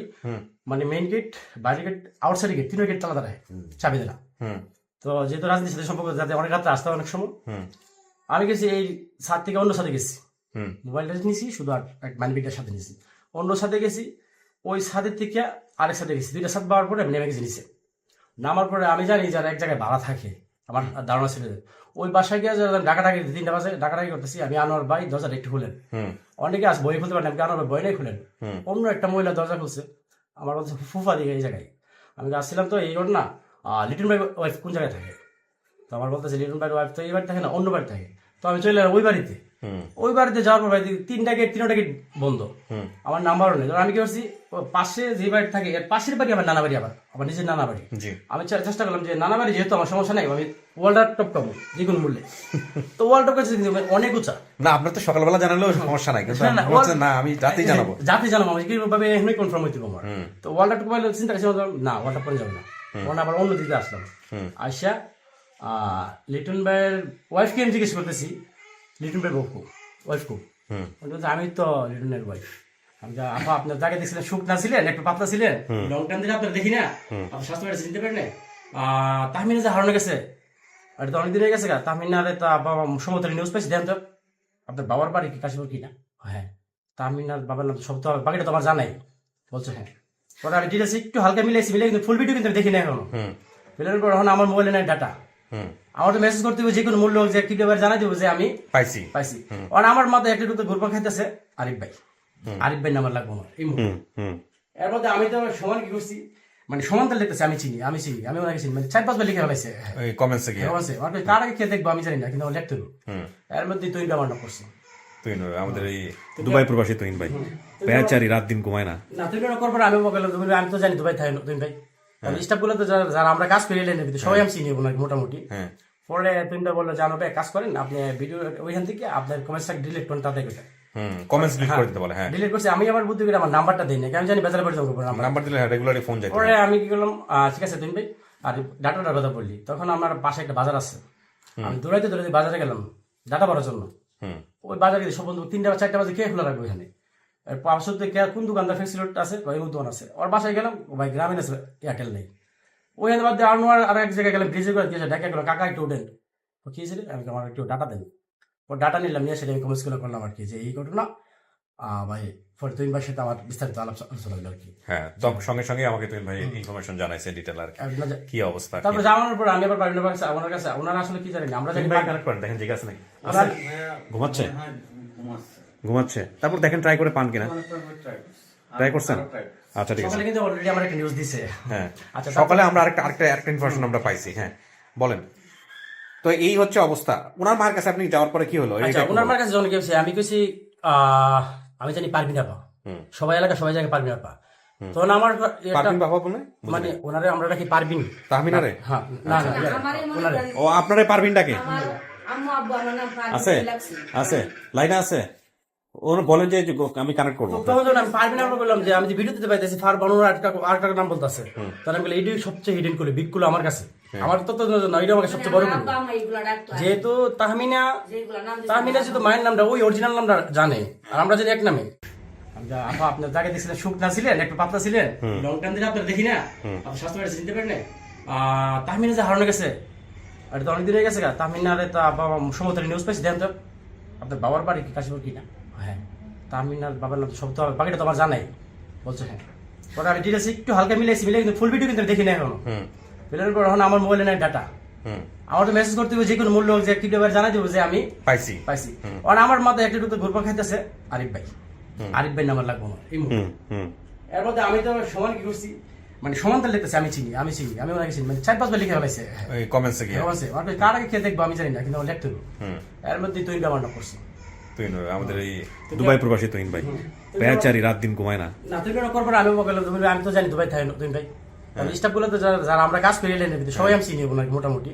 মানে মেইন গেট, বাইরে গেট, আউটসাইড গেট, 3 গেট তালা দাঁড়ায় চাবি দেনা। তো যেহেতু রাজনীতির সাথে সম্পর্ক, যাতে অনেক রাত্রে আসতে অনেক সময়, আমি গেছি এই ছাদ থেকে অন্য সাথে গেছি, মোবাইলটা নিয়েছি শুধু, আর এক মানবিকটার সাথে নিয়েছি, অন্য সাথে গেছি। ওই ছাদের থেকে আরেক সাথে গেছি, 2টা ছাদ পাওয়ার পরে আমি নেমে গেছি নিচে। নামার পরে আমি জানি যারা এক জায়গায় ভাড়া থাকে, আমার ধারণা ছিল ওই বাসায় গিয়ে ডাকাডাকি 3টা বাজে ডাকাডাকি করতেছি আমি, আনোয়ার ভাই দরজাটা একটু খুলেন। অনেকে আস বই খুলতে পারেন, আনোয়ার ভাই বই নাই খুলেন। অন্য একটা মহিলা দরজা খুলছে, আমার বলছে ফুফা দিকে এই জায়গায়। আমি আসছিলাম তো এই ওর না লিটন ভাই ওয়াইফ কোন জায়গায় থাকে? তো আমার বলতেছে লিটন ভাইয়ের ওয়াইফ তো এই বাড়ি থাকে না, অন্য বাড়ি থাকে। তো আমি চলে এলাম ওই বাড়িতে। ওই বাড়িতে যাওয়ার পর 3টা গেট বন্ধ, আমার নাম্বারও নেই। আমি কি করছি, পাশে যে বাড়ি থাকে এর পাশের বাড়ি আমার নানা বাড়ি, আবার নিজের নানা বাড়ি। আমি চেষ্টা করলাম যে নানা বাড়ি যেহেতু আমার সমস্যা নাই, আমি ওয়ালটা টপকাবো যে কোনো মূল্যে। তো ওয়াল টপকাচ্ছে অনেক উঁচা না, আপনার তো সকালবেলা জানালেও সমস্যা নাই, কিন্তু না আমি রাতেই জানাবো, আমি কিভাবে এখানে কনফার্ম হইতে আমার। তো ওয়ালটা টপকাইলে চিন্তা করছি না ওয়ালটা পরে যাবে না, ওটা আবার অন্য দিকে আসলাম। আইসা লিটন ভাইয়ের ওয়াইফকে আমি জিজ্ঞেস করতেছি, লিটন ভাইয়ের ওয়াইফ খুব, আমি তো লিটনের ওয়াইফ। আমি আপা আপনার জায়গায় দেখছিলেন সুখ না ছিলেন, একটু পাতলা ছিলেন, লং টাইম দিলে আপনার দেখি না, আপনার স্বাস্থ্য বাড়ি চিনতে পারেন না। তাহমিনা যে হারানো গেছে এটা তো অনেকদিন হয়ে গেছে গা। তাহমিনারে তা বাবা সমতলে নিউজ পাইছি, দেন তো আপনার বাবার বাড়ি কি কাশীপুর কিনা? হ্যাঁ, তাহমিনার বাবার নাম সব তো বাকিটা তো আমার জানাই। বলছো হ্যাঁ, পরে আমি ডিটেলস একটু হালকা মিলাইছি, কিন্তু ফুল ভিডিও কিন্তু আমি দেখি না এখনো। মিলানোর পর এখন আমার মোবাইলে নাই ডাটা, আমার তো মেসেজ করতে হবে যে কোনো মূল্য যে কিভাবে জানাই দেবো যে আমি পাইছি। আর আমার মাথায় একটা দুটো ঘুরপা খাইতেছে আরিফ ভাই নাম্বার লাগবো আমার এই মুহূর্তে। এর মধ্যে আমি তো সমান কি করছি, মানে সমান্তরাল লিখতেছে আমি চিনি, আমি ওনাকে চিনি, মানে 4-5 বার লিখে ফেলাইছে কমেন্টসে গিয়ে। কার আগে কে দেখবো আমি জানি না, কিন্তু লিখতে হবে। এর মধ্যে তুই ব্যবহার না করছি, আমাদের এই দুবাই প্রবাসী তুহিন ভাই বেচারি রাত দিন ঘুমায় না। তুই করার পর আমি বললাম আমি তো জানি দুবাই থাকে তুহিন ভাই, স্টাফ গুলো তো যারা আমরা কাজ করি এলেন সবাই আমি চিনি ওনাকে মোটামুটি। পরে তুহিনটা বললো জানো ভাই কাজ করেন আপনি, ভিডিও ওইখান থেকে আপনার কমেন্টসটা ডিলিট করেন, তাতে কমেন্টস ডিলিট করে দিতে বলে। হ্যাঁ, ডিলিট করছি আমি, আমার বুদ্ধি করে আমার নাম্বারটা দিই না, আমি জানি বেচারা পড়ে যাবো নাম্বার দিলে রেগুলারলি ফোন যায়। পরে আমি কি করলাম, ঠিক আছে তুহিন ভাই আর ডাটাটার কথা বললি, তখন আমার পাশে একটা বাজার আছে, আমি দৌড়াইতে দৌড়াইতে বাজারে গেলাম ডাটা ভরার জন্য। ওই বাজারে গেলে সব বন্ধু 3টা বা 4টা বাজে কে খোলা রাখবে এখানে, পাঁচশোতে কে কোন দোকানদার ফেসিলিটি আছে, ওই দোকান আছে। ওর বাসায় গেলাম, ও ভাই গ্রামে আছে এয়ারটেল নেই। ওইখানে বাদ দিয়ে আর এক জায়গায় গেলাম, ব্রিজে করে গেছে, ডেকে গেলো কাকা একটু উঠেন, ও কি ছিল, আমি আমার একটু ডাটা দেন। ও ডাটা নিলাম, নিয়ে সেটা আমি কমেন্টস করলাম আর কি, যে এই ঘটনা ভাই পরে তুই ভাই সাথে আমার বিস্তারিত আলোচনা হলো আর কি। হ্যাঁ, তখন সঙ্গে সঙ্গে আমাকে তুমি ভাই ইনফরমেশন জানাইছে ডিটেল আর কি অবস্থা। তারপর জানানোর পর আমি আবার পারভিনের কাছে, ওনার কাছে, ওনারা আসলে কি জানেন, আমরা জানি ভাই কানেক্ট করেন, দেখেন জিজ্ঞাসা নাকি ঘুমাচ্ছে ঘুমাচ্ছে, তারপর দেখেন ট্রাই করে পান কিনা, ট্রাই করছেন? আচ্ছা ঠিক আছে। সকালে কিন্তু অলরেডি আমার একটা নিউজ দিছে। হ্যাঁ, আচ্ছা, সকালে আমরা আরেকটা ইনফরমেশন আমরা পাইছি। হ্যাঁ বলেন। তো এই হচ্ছে অবস্থা। ওনার মার কাছে আপনি যাওয়ার পরে কি হলো? আচ্ছা, ওনার মার কাছে যখন গেছি, আমি কইছি আমি জানি পারবিন আপা, সবাই এলাকা সবাই জায়গায় পারবিন আপা। তখন আমার পারবিন বাবা মানে ওনারে আমরা ডাকি পারবিন, তাহমিনারে? হ্যাঁ, না না ওনারে, ও আপনারে পারবিন ডাকে? আছে আছে লাইনে আছে, ওর বলেন যে আমি কানেক্ট করবো। তখন যখন আমি পারবিন আপা বললাম যে আমি যে ভিডিও দিতে পাইতেছি, ফার বানুর আরেকটা নাম বলতেছে, তখন আমি বলি এইটাই সবচেয়ে হিডেন করে বিগগুলো আমার কাছে, আমার তো না, এটা আমাকে সবচেয়ে বড় করে। যেহেতু তাহমিনা যেহেতু মায়ের নামটা ওই অরিজিনাল নামটা জানে, আর আমরা যদি এক নামে আপা আপনার জায়গায় দেখছিলেন, শুকনা ছিলেন, একটু পাতলা ছিলেন, লং টাইম দিলে আপনার দেখি না, আপনি স্বাস্থ্য বাড়ি চিনতে পারেন না। তাহমিনা যে হারানো গেছে, আর তো অনেকদিন হয়ে গেছে গা। তাহমিনারে তা বাবা সমতলে নিউজ পাইছি, দেন তো আপনার বাবার বাড়ি কি কাশিপুর কিনা? হ্যাঁ, তাহমিনার বাবার নাম সব তো বাকিটা তো আমার জানাই, বলছে হ্যাঁ। পরে আমি ডিটেলস একটু হালকা মিলাইছি, কিন্তু ফুল ভিডিও কিন্তু দেখি না এখনো। মিলানোর পর এখন আমার মোবাইলে নাই ডাটা, আমার তো মেসেজ করতে হবে যে কোনো মূল্য যে কি জানাই দেবো যে আমি পাইছি। আর আমার মাথায় একটা ঢুকতে ঘুরপা খাইতেছে আরিফ ভাই নাম্বার লাগবো না এই মুহূর্তে। এর মধ্যে আমি তো সমান কি করছি, মানে সমান তার লিখতেছে আমি চিনি আমি ওনাকে চিনি, মানে 4-5 বার লিখে ফেলাইছে কমেন্টসে গিয়ে। কার আগে খেয়ে দেখবো আমি জানি না, কিন্তু লিখতে হবে। এর মধ্যে তুই ব্যবহার করছি, আমাদের এই দুবাই প্রবাসী তুহিন ভাই বেচারি রাত দিন ঘুমায় না। তুই করবো আমি বললাম আমি তো জানি দুবাই থাকে তুহিন ভাই, স্টাফ গুলো তো যারা আমরা কাজ করি এলেন সবাই আমি চিনি ওনাকে মোটামুটি।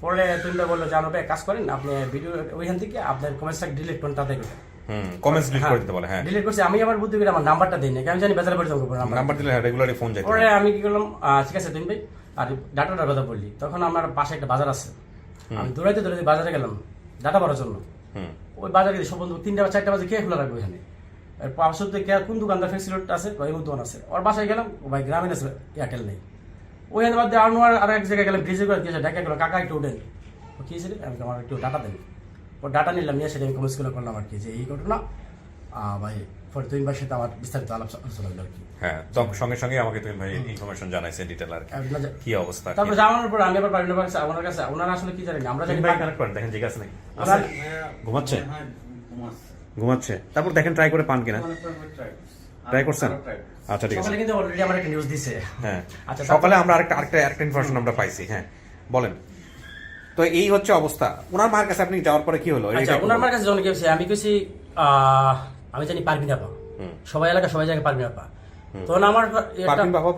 পরে তুহিন ভাই বললো জানো ভাই কাজ করেন আপনি, ভিডিও ওইখান থেকে আপনার কমেন্টসটা ডিলিট করেন, তাতে কমেন্টস ডিলিট করে দিতে বলে। হ্যাঁ, ডিলিট করছি। আমি আবার বুদ্ধি করে আমার নাম্বারটা দিই না, আমি জানি বেচারা করে নাম্বার দিলে রেগুলারলি ফোন যায়। পরে আমি কি করলাম, ঠিক আছে তুহিন ভাই, আর ডাটাটার কথা বললি, তখন আমার পাশে একটা বাজার আছে, আমি দৌড়াইতে দৌড়াইতে বাজারে গেলাম ডাটা ভরার জন্য। ওই বাজারে গেলে সব বন্ধু 3টা বা 4টা বাজে কে খোলা রাখবে এখানে, পাঁচশোতে কে কোন দোকানদার ফেসিলিটি আছে, ওই দোকান আছে। ওর বাসায় গেলাম, ও ভাই গ্রামে আছে এয়ারটেল নেই। ওইখানে বাদ দিয়ে আর এক জায়গায় গেলাম, ব্রিজে করে গেছে, ডেকে গেলো কাকা একটু উঠেন, ও কি ছিল, আমি আমার একটু ডাটা দেন। ও ডাটা নিলাম, নিয়ে সেটা আমি কমেন্টস করলাম আর কি, যে এই ঘটনা ভাই পরে তুই ভাই সাথে আমার বিস্তারিত আলোচনা হলো আর কি। হ্যাঁ, তখন সঙ্গে সঙ্গে আমাকে তুমি ভাই ইনফরমেশন জানাইছে ডিটেল আর কি অবস্থা। তারপর জানানোর পর আমি আবার পারভিনের কাছে, ওনার কাছে, ওনারা আসলে কি জানেন, আমরা জানি ভাই কানেক্ট করেন, দেখেন জিজ্ঞাসা নাকি ঘুমাচ্ছে ঘুমাচ্ছে, তারপর দেখেন ট্রাই করে পান কিনা, ট্রাই করছেন? আচ্ছা ঠিক আছে। সকালে কিন্তু অলরেডি আমার একটা নিউজ দিছে। হ্যাঁ, আচ্ছা, সকালে আমরা আরেকটা ইনফরমেশন আমরা পাইছি। হ্যাঁ বলেন। তো এই হচ্ছে অবস্থা। ওনার মার কাছে আপনি যাওয়ার পরে কি হলো? আচ্ছা, ওনার মার কাছে যখন গেছি, আমি কইছি আমি জানি পারবিন আপা, সবাই এলাকা সবাই জায়গায় পারবিন আপা। তখন আমার পারবিন বাবা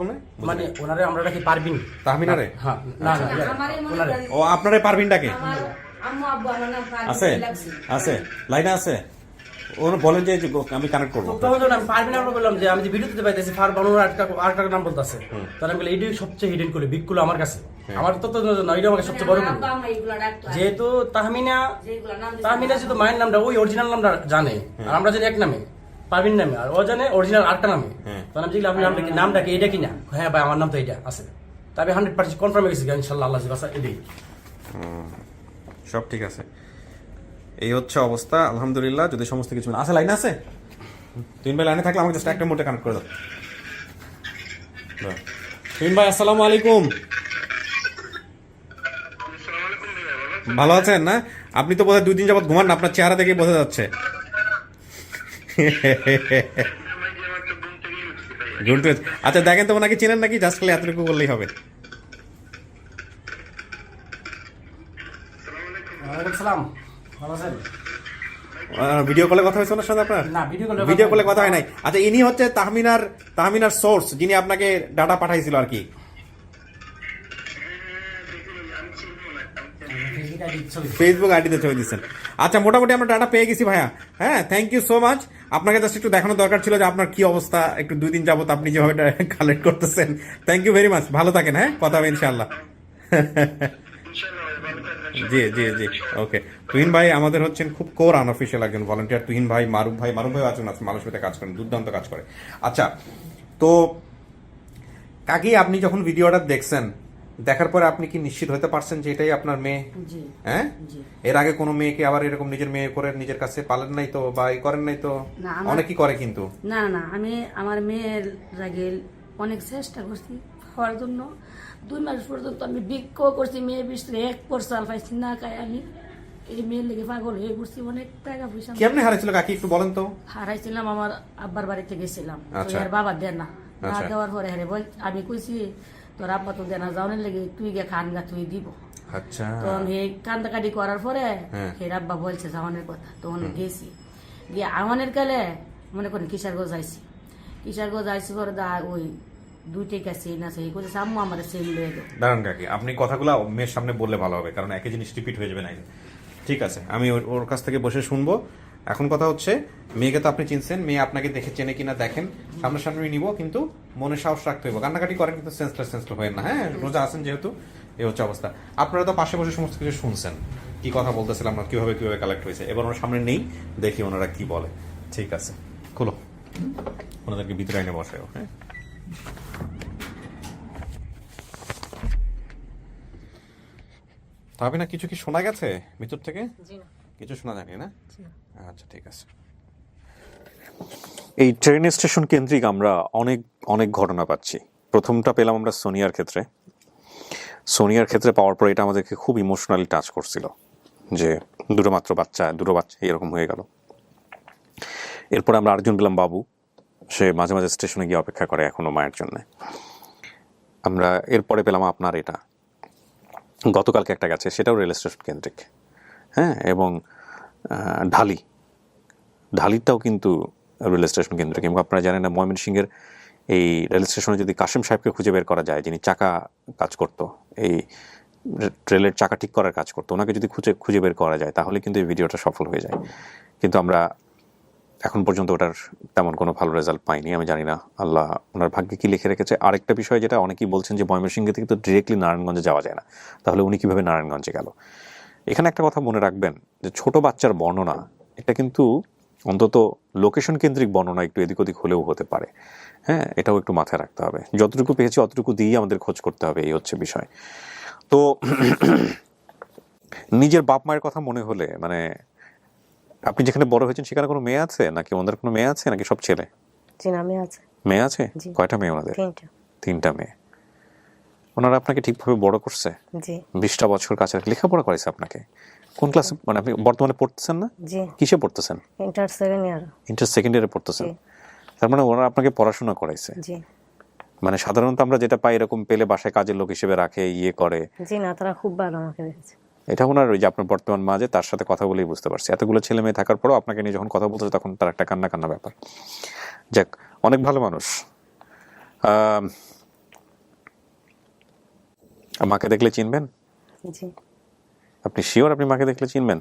মানে ওনারে আমরা ডাকি পারবিন, তাহমিনারে? হ্যাঁ, না না ওনারে, ও আপনারে পারবিন ডাকে? আছে আছে লাইনে আছে, ওর বলেন যে আমি কানেক্ট করবো। তখন যখন আমি পারবিন আপা বললাম যে আমি যে ভিডিও দিতে পাইতেছি, ফার বানুর আরেকটা নাম বলতেছে, তখন আমি বলি এইটাই সবচেয়ে হিডেন করে বিগগুলো আমার কাছে, আমার তো না, এটা আমাকে সবচেয়ে বড় করে। যেহেতু তাহমিনা যেহেতু মায়ের নামটা ওই অরিজিনাল নামটা জানে, আর আমরা জানি এক নামে পারবিন নামে, আর ও জানে অরিজিনাল আরেকটা নামে। তখন আমি আপনি নামটা কি, এটা কিনা? হ্যাঁ ভাই আমার নাম তো এটা আছে। তবে 100% কনফার্ম হয়ে গেছি ইনশাল্লাহ, আল্লাহ এটাই সব ঠিক আছে। এই হচ্ছে অবস্থা, আলহামদুলিল্লাহ। যদি সমস্ত কিছু আছে, লাইনে আছে, 3 ভাই লাইনে থাকলে আমাকে জাস্ট একটা মোটে কানেক্ট করে দাও। 3 ভাই আসসালামু আলাইকুম, ভালো আছেন না? আপনি তো বোধহয় 2 দিন যাবত ঘুমান না, আপনার চেহারা দেখে বোঝা যাচ্ছে। আচ্ছা দেখেন তো ওনাকে চেনেন নাকি, জাস্ট খালি এতটুকু বললেই হবে। সালাম, ভালো আছেন? ভিডিও কলে কথা হয়েছে ওনার সাথে আপনার? না, ভিডিও কলে কথা হয় নাই। আচ্ছা, ইনি হচ্ছে তাহমিনার সোর্স, যিনি আপনাকে ডাটা পাঠাইছিল আর কি। ফেসবুক আইডিতে ছবি দিচ্ছেন। আচ্ছা, মোটামুটি আমরা ডাটা পেয়ে গেছি ভাইয়া। হ্যাঁ, থ্যাংক ইউ সো মাচ। আপনাকে জাস্ট একটু দেখানো দরকার ছিল যে আপনার কি অবস্থা, একটু 2 দিন যাবত আপনি যেভাবে কালেক্ট করতেছেন। থ্যাংক ইউ ভেরি মাচ, ভালো থাকেন। হ্যাঁ, কথা হবে ইনশাআল্লাহ। জি জি জি, ওকে। তুহিন ভাই আমাদের হচ্ছেন খুব কোর আনঅফিসিয়াল একজন ভলান্টিয়ার। তুহিন ভাই, মারুফ ভাই আছেন, মালয়েশিয়াতে কাজ করেন, দুর্দান্ত কাজ করে। আচ্ছা, তো কাকি আপনি যখন ভিডিওটা দেখছেন, দেখার পরে আপনি কি নিশ্চিত হতে পারছেন যে এটাই আপনার মেয়ে? জি হ্যাঁ, জি। এর আগে কোনো মেয়েকে আবার এরকম নিজের মেয়ে করে নিজের কাছে পালেন নাই তো, বা করেন নাই তো? না, আমার- অনেকেই করে কিন্তু। না না, আমি আমার মেয়ের লাগে অনেক চেষ্টা করছি হওয়ার জন্য। 2 মাস পর্যন্ত আমি বিক্ষোভ করছি, মেয়ে বিষয়ে 1 চাল পাইছি না, খাই আমি এই মেয়ের লেগে পাগল হয়ে পড়ছি। অনেক টাকা পয়সা কেমনে হারাইছিল কাকি একটু বলেন তো? হারাইছিলাম, আমার আব্বার বাড়িতে গেছিলাম, তো আচ্ছা। এর বাবা দেন না, না আচ্ছা। দেওয়ার পরে হারে বল, আমি কইছি তোর আব্বা তো দেনা যাওয়ার লেগে তুই গে খান গা, তুই দিব। আচ্ছা, তো আমি কান্দাকাটি করার পরে হ্যাঁ। ফের আব্বা বলছে যাওয়ানের কথা, তখন গেছি, গিয়ে আমানের কালে মনে করেন কিশোরগঞ্জ আইছি, কিশোরগঞ্জ আইসি পরে ওই 2 টাকা চেন আছে, এই করছে আম্মু আমার চেন লয়ে দেবো। দাঁড়ান কাকি, আপনি কথাগুলো মেয়ের সামনে বললে ভালো হবে, কারণ একই জিনিস রিপিট হয়ে যাবে না। ঠিক আছে, আমি ওর কাছ থেকে বসে শুনবো। এখন কথা হচ্ছে, মেয়েকে তো আপনি চিনছেন, মেয়ে আপনাকে দেখে চেনে কিনা দেখেন, সামনাসামনি নিব, কিন্তু মনে সাহস রাখতে হইব। কান্নাকাটি করেন কিন্তু সেন্সলেস হবেন না। হ্যাঁ, রোজা আছেন যেহেতু, এই হচ্ছে অবস্থা। আপনারা তো পাশে বসে সমস্ত কিছু শুনছেন, কি কথা বলতেছিলাম আমরা, কিভাবে কালেক্ট হয়েছে। এবার ওনার সামনে নেই, দেখি ওনারা কি বলে। ঠিক আছে, খুলো, ওনাদেরকে ভিতরে এনে বসাও। হ্যাঁ, তবে না কিছু কি শোনা গেছে ভিতর থেকে? কিছু শোনা যায়নি না? আচ্ছা, ঠিক আছে। এই ট্রেন স্টেশন কেন্দ্রিক আমরা অনেক অনেক ঘটনা পাচ্ছি। প্রথমটা পেলাম আমরা সোনিয়ার ক্ষেত্রে পাওয়ার পর এটা আমাদেরকে খুব ইমোশনালি টাচ করছিল, যে দুটো বাচ্চা এরকম হয়ে গেল। এরপরে আমরা আরেকজন পেলাম বাবু, সে মাঝে মাঝে স্টেশনে গিয়ে অপেক্ষা করে এখনো মায়ের জন্য। আমরা এরপরে পেলাম আপনার এটা, গতকালকে একটা গেছে, সেটাও রেল স্টেশন কেন্দ্রিক। হ্যাঁ, এবং ঢালিরটাও কিন্তু রেল স্টেশন কেন্দ্রিক। এবং আপনারা জানেন না, ময়মনসিংহের এই রেল স্টেশনে যদি কাশেম সাহেবকে খুঁজে বের করা যায়, যিনি চাকা কাজ করতো, এই রেলের চাকা ঠিক করার কাজ করতো, ওনাকে যদি খুঁজে বের করা যায়, তাহলে কিন্তু এই ভিডিওটা সফল হয়ে যায়। কিন্তু আমরা এখন পর্যন্ত ওটার তেমন কোনো ভালো রেজাল্ট পাইনি। আমি জানি না আল্লাহ ওনার ভাগ্যে কি লিখে রেখেছে। আরেকটা বিষয় যেটা অনেকেই বলছেন যে ময়মনসিংহ থেকে তো ডিরেক্টলি নারায়ণগঞ্জে যাওয়া যায় না, তাহলে উনি কিভাবে নারায়ণগঞ্জে গেল? এখানে একটা কথা মনে রাখবেন, যে ছোট বাচ্চার বর্ণনা, এটা কিন্তু অন্তত লোকেশন কেন্দ্রিক বর্ণনা একটু এদিক ওদিক হলেও হতে পারে। হ্যাঁ, এটাও একটু মাথায় রাখতে হবে। যতটুকু পেয়েছি অতটুকু দিয়েই আমাদের খোঁজ করতে হবে, এই হচ্ছে বিষয়। তো নিজের বাপ মায়ের কথা মনে হলে, মানে আপনি যেখানে বড় হয়েছেন সেখানে কোনো মেয়ে আছে নাকি? ওদের কোনো মেয়ে আছে নাকি সব ছেলে? মেয়ে আছে? কয়টা মেয়ে ওনাদের? 3টা মেয়ে। ওনারা আপনাকে ঠিকভাবে বড় করছে? 20টা বছর কাছে লেখাপড়া করেছে আপনাকে? কোন ক্লাসে, মানে আপনি বর্তমানে পড়তেছেন না? কিসে পড়তেছেন? ইন্টার সেকেন্ড ইয়ারে পড়তেছেন। তার মানে ওনারা আপনাকে পড়াশোনা করাইছে? মানে সাধারণত আমরা যেটা পাই, এরকম পেলে বাসায় কাজের লোক হিসেবে রাখে, ইয়ে করে। তারা খুব ভালো আমাকে দেখেছে। এটা ওনার ওই যে আপনার বর্তমান মাঝে, তার সাথে কথা বলেই বুঝতে পারছি। এতগুলো ছেলে মেয়ে থাকার পরও আপনাকে নিয়ে যখন কথা বলতেছে, তখন তার একটা কান্না ব্যাপার। যাক, অনেক ভালো মানুষ। মাকে দেখলে চিনবেন? আপনি শিওর আপনি মাকে দেখলে চিনবেন?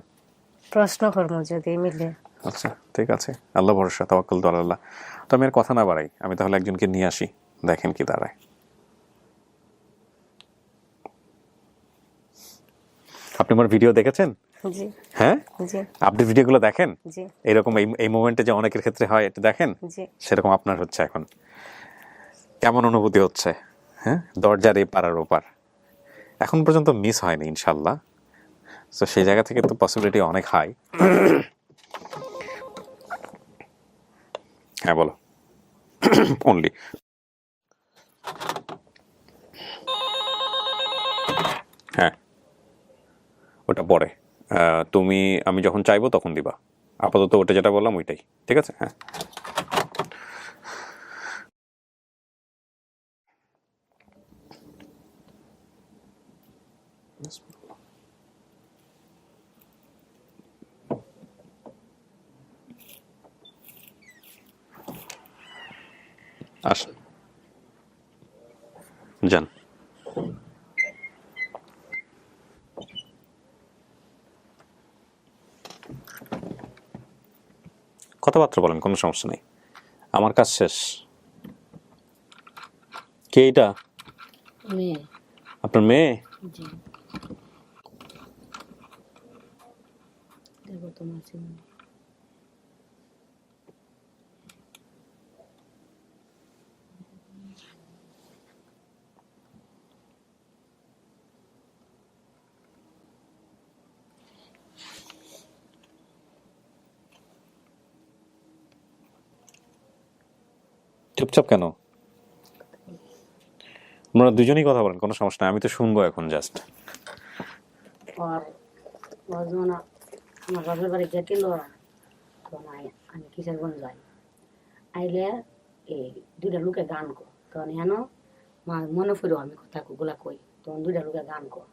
প্রশ্ন করবো যদি মিলে। আচ্ছা, ঠিক আছে, আল্লাহ ভরসা, তাওয়াক্কুল তো আল্লাহ। তো আমি আর কথা না বাড়াই, আমি তাহলে একজনকে নিয়ে আসি, দেখেন কি দাঁড়ায়। আপনি আমার ভিডিও দেখেছেন? হ্যাঁ, আপনি ভিডিওগুলো দেখেন? এরকম এই মোমেন্টে যে অনেকের ক্ষেত্রে হয়, এটা দেখেন, সেরকম আপনার হচ্ছে এখন। কেমন অনুভূতি হচ্ছে? হ্যাঁ, দরজার এই পাড়ার ওপার এখন পর্যন্ত মিস হয়নি ইনশাল্লাহ। তো সেই জায়গা থেকে তো পসিবিলিটি অনেক হাই। হ্যাঁ, বলো। অনলি হ্যাঁ, ওটা পরে তুমি, আমি যখন চাইবো তখন দিবা। আপাতত ওটা যেটা বললাম ওইটাই ঠিক আছে। হ্যাঁ, আসেন, যান। কথাবার্তা বলেন, কোনো সমস্যা নেই, আমার কাজ শেষ। কে এটা? মেয়ে। আপনার মেয়ে? জি। দেখো তোমার ছেলে। চুপচাপ কেন? আপনারা দুজনেই কথা বলেন, কোনো সমস্যা নেই, আমি তো শুনবো এখন জাস্ট। আর যখন আমার বাপের বাড়ি গেছিল তখন আমি কিশোরগঞ্জ যাই, আইলে এই দুইটা লোকে গান কর, তখন হেন মনে পড়ো আমি কথা গুলা কই, তখন দুইটা লোকে গান কর,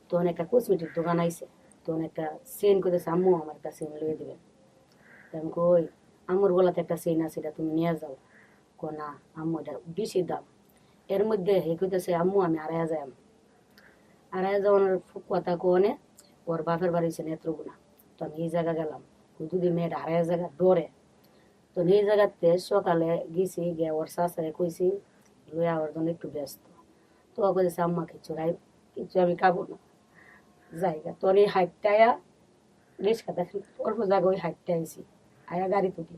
তখন একটা কসমেটিক দোকান আইছে, তখন একটা চেন করেছে, আম্মু আমার একটা চেন লইয়ে দিবেন। আমি কই আম্মুর গলাতে একটা চেন আছে, এটা তুমি নিয়ে যাও। না আম্মু এটা বেশি দাম। এর মধ্যে হে কইতেছে আম্মু আমি আড়াইয়া যাই, আড়াইয়া যাওয়ার কথা কোনে ওর বাপের বাড়ি হচ্ছে নেত্রকোনা। তো আমি এই জায়গা গেলাম, দুদিন মেয়েটা আড়াইয়া জায়গা ডরে, তো এই জায়গাতে সকালে গেছি, গিয়ে ওর শাশুড়ে কইছি লইয়া ওর জন্য একটু ব্যস্ত, তো ও কইছে আম্মা কিছু আমি খাবো না জায়গা। তোর এই হাইটটা আয়া রিক্সা দেখেন অল্প জায়গা ওই হাইটটা আইছি, আয়া গাড়ি তুলি,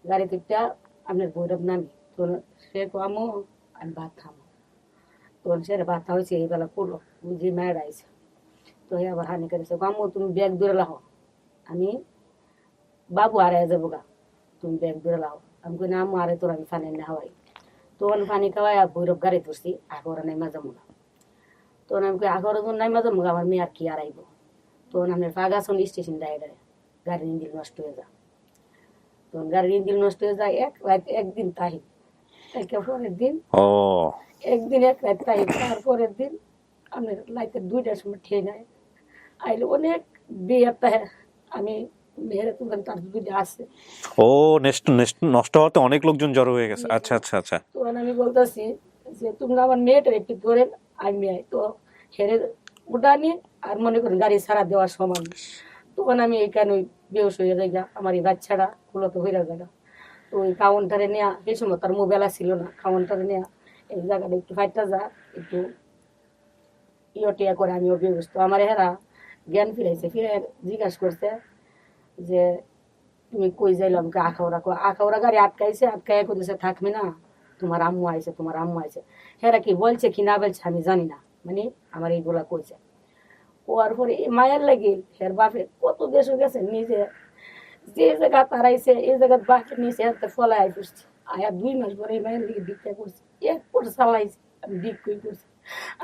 গাড়ি তুলটা আপনার ভৈরব নামি, তো সে আম্মু আমি ভাত খাবো, তখন সে ভাত হয়েছে এই বেলা করলো, বুঝি মায়ের আইছে, তো হে আবার হানি করেছে আম্মু তুমি ব্যাগ দূরে লাও, আমি বাবু আড়াই যাবো গা, তুমি ব্যাগ দূরে লাও। আমি কই না আম্মু আরে তোর আমি পানি না খাওয়াই, তখন পানি খাওয়াই ভৈরব গাড়ি ধরছি, আগরা নাই মাজা মুগা, তখন আমি কই আগরা যখন নাই মাজা মুগা আমার মেয়ে আর কি আড়াইব, তখন আমি ফাগাছন স্টেশন ডাইরে গাড়ির ইঞ্জিন নষ্ট হয়ে যায়, তখন গাড়ির ইঞ্জিন নষ্ট হয়ে যায়, এক রাত একদিন তাই, পরের দিন একদিন এক রাত তাই, তারপরের দিন আপনার লাইতে 2টার সময় ঠিক নাই আইলে অনেক বিয়ে আমি মেয়েরা তুলেন তার দুইটা আছে। ও নষ্ট হওয়াতে অনেক লোকজন জড়ো হয়ে গেছে। আচ্ছা আচ্ছা আচ্ছা। তখন আমি বলতেছি যে তোমরা আমার মেয়েটার একটু ধরেন, আমি তো হেরে উঠানি আর মনে করেন গাড়ি ছাড়া দেওয়ার সমান, তখন আমি এইখানে ওই বেহস হয়ে যাই, আমার এই বাচ্চারা মূলত হয়ে জায়গা, তো ওই কাউন্টারে নেওয়া, এই সময় তার মোবাইল ছিল না, কাউন্টারে নেওয়া এই জায়গাটা একটু ফাইটটা যা একটু ইয়টিয়া করে আমি অভিভূত, আমার হেরা জ্ঞান ফিরাইছে, ফিরে জিজ্ঞাসা করছে যে তুমি কই যাইলাম, আখাউড়া গাড়ি আটকাইছে, আটকাইয়া করতেছে থাকবে না, তোমার আম্মু আইছে, তোমার আম্মু আইছে। হেরা কি বলছে কি না বলছে আমি জানি না, মানে আমার এইগুলা কইছে। ওর পরে মায়ের লাগে হের বাপের কত দেশ গেছে, নিজে যে জায়গা তারাইছে এই জায়গা বাপের নিচে হাতে ফলাই আই করছে, আয়া 2 মাস পরে এই মায়ের দিকে ভিক্ষা করছে, এক পর চালাইছে, আমি ভিক্ষই করছি,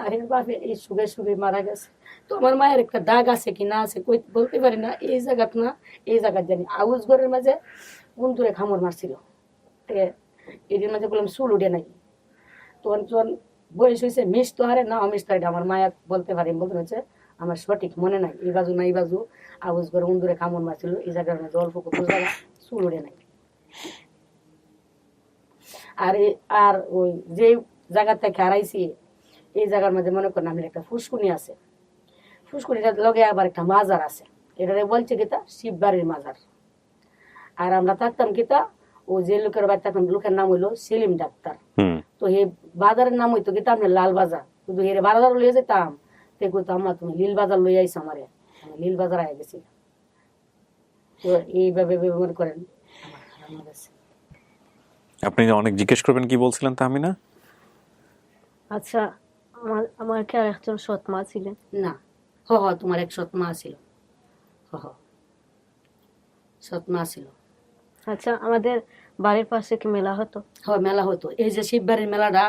আর এর বাপে এই সুগে মারা গেছে। তো আমার মায়ের একটা দাগ আছে কি না আছে কই বলতে পারি না, এই জায়গাত না এই জায়গাত জানি আউস ঘরের মাঝে বন্ধুরে খামর মারছিল, এদের মাঝে বললাম চুল উঠে নাকি, তখন বয়স হয়েছে মিস তো হারে না অমিস তো এটা আমার মায়ের বলতে পারি, বলতে হচ্ছে আমার সঠিক মনে নাই, এই বাজু না এই বাজু আউস ঘরে বন্ধুরে খামর মারছিল, এই জায়গার মাঝে অল্প কত জায়গা চুল উঠে নাই। আর ওই যে জায়গা থেকে হারাইছি এই জায়গার মধ্যে মনে করেন আমি একটা ফুসকুনি আছে, ফুসকুনিটার লগে আবার একটা মাজার আছে, এটারে বলছে কিতা শিববাড়ির মাজার। আর আমরা থাকতাম কিতা ও যে লোকের বাড়ি থাকতাম, লোকের নাম হইলো সেলিম ডাক্তার, তো এই বাজারের নাম হইতো কিতা আপনার লাল বাজার, শুধু এর বাজার লইয়া যেতাম, তে কইতো আম্মা তুমি লীল বাজার লইয়া আইছো আমারে, আমি লীল বাজার আয়া গেছি। তো এইভাবে ব্যবহার করেন আমার কাছে। আপনি অনেক জিজ্ঞেস করবেন, কি বলছিলেন তাহমিনা? আচ্ছা আমার কি আর একজন সৎ মা ছিলেন? না তোমার এক সৎ মা ছিল, সৎ মা ছিল। আচ্ছা আমাদের বাড়ির পাশে কি মেলা হতো? মেলা হতো, এই যে শিববাড়ির মেলাটা,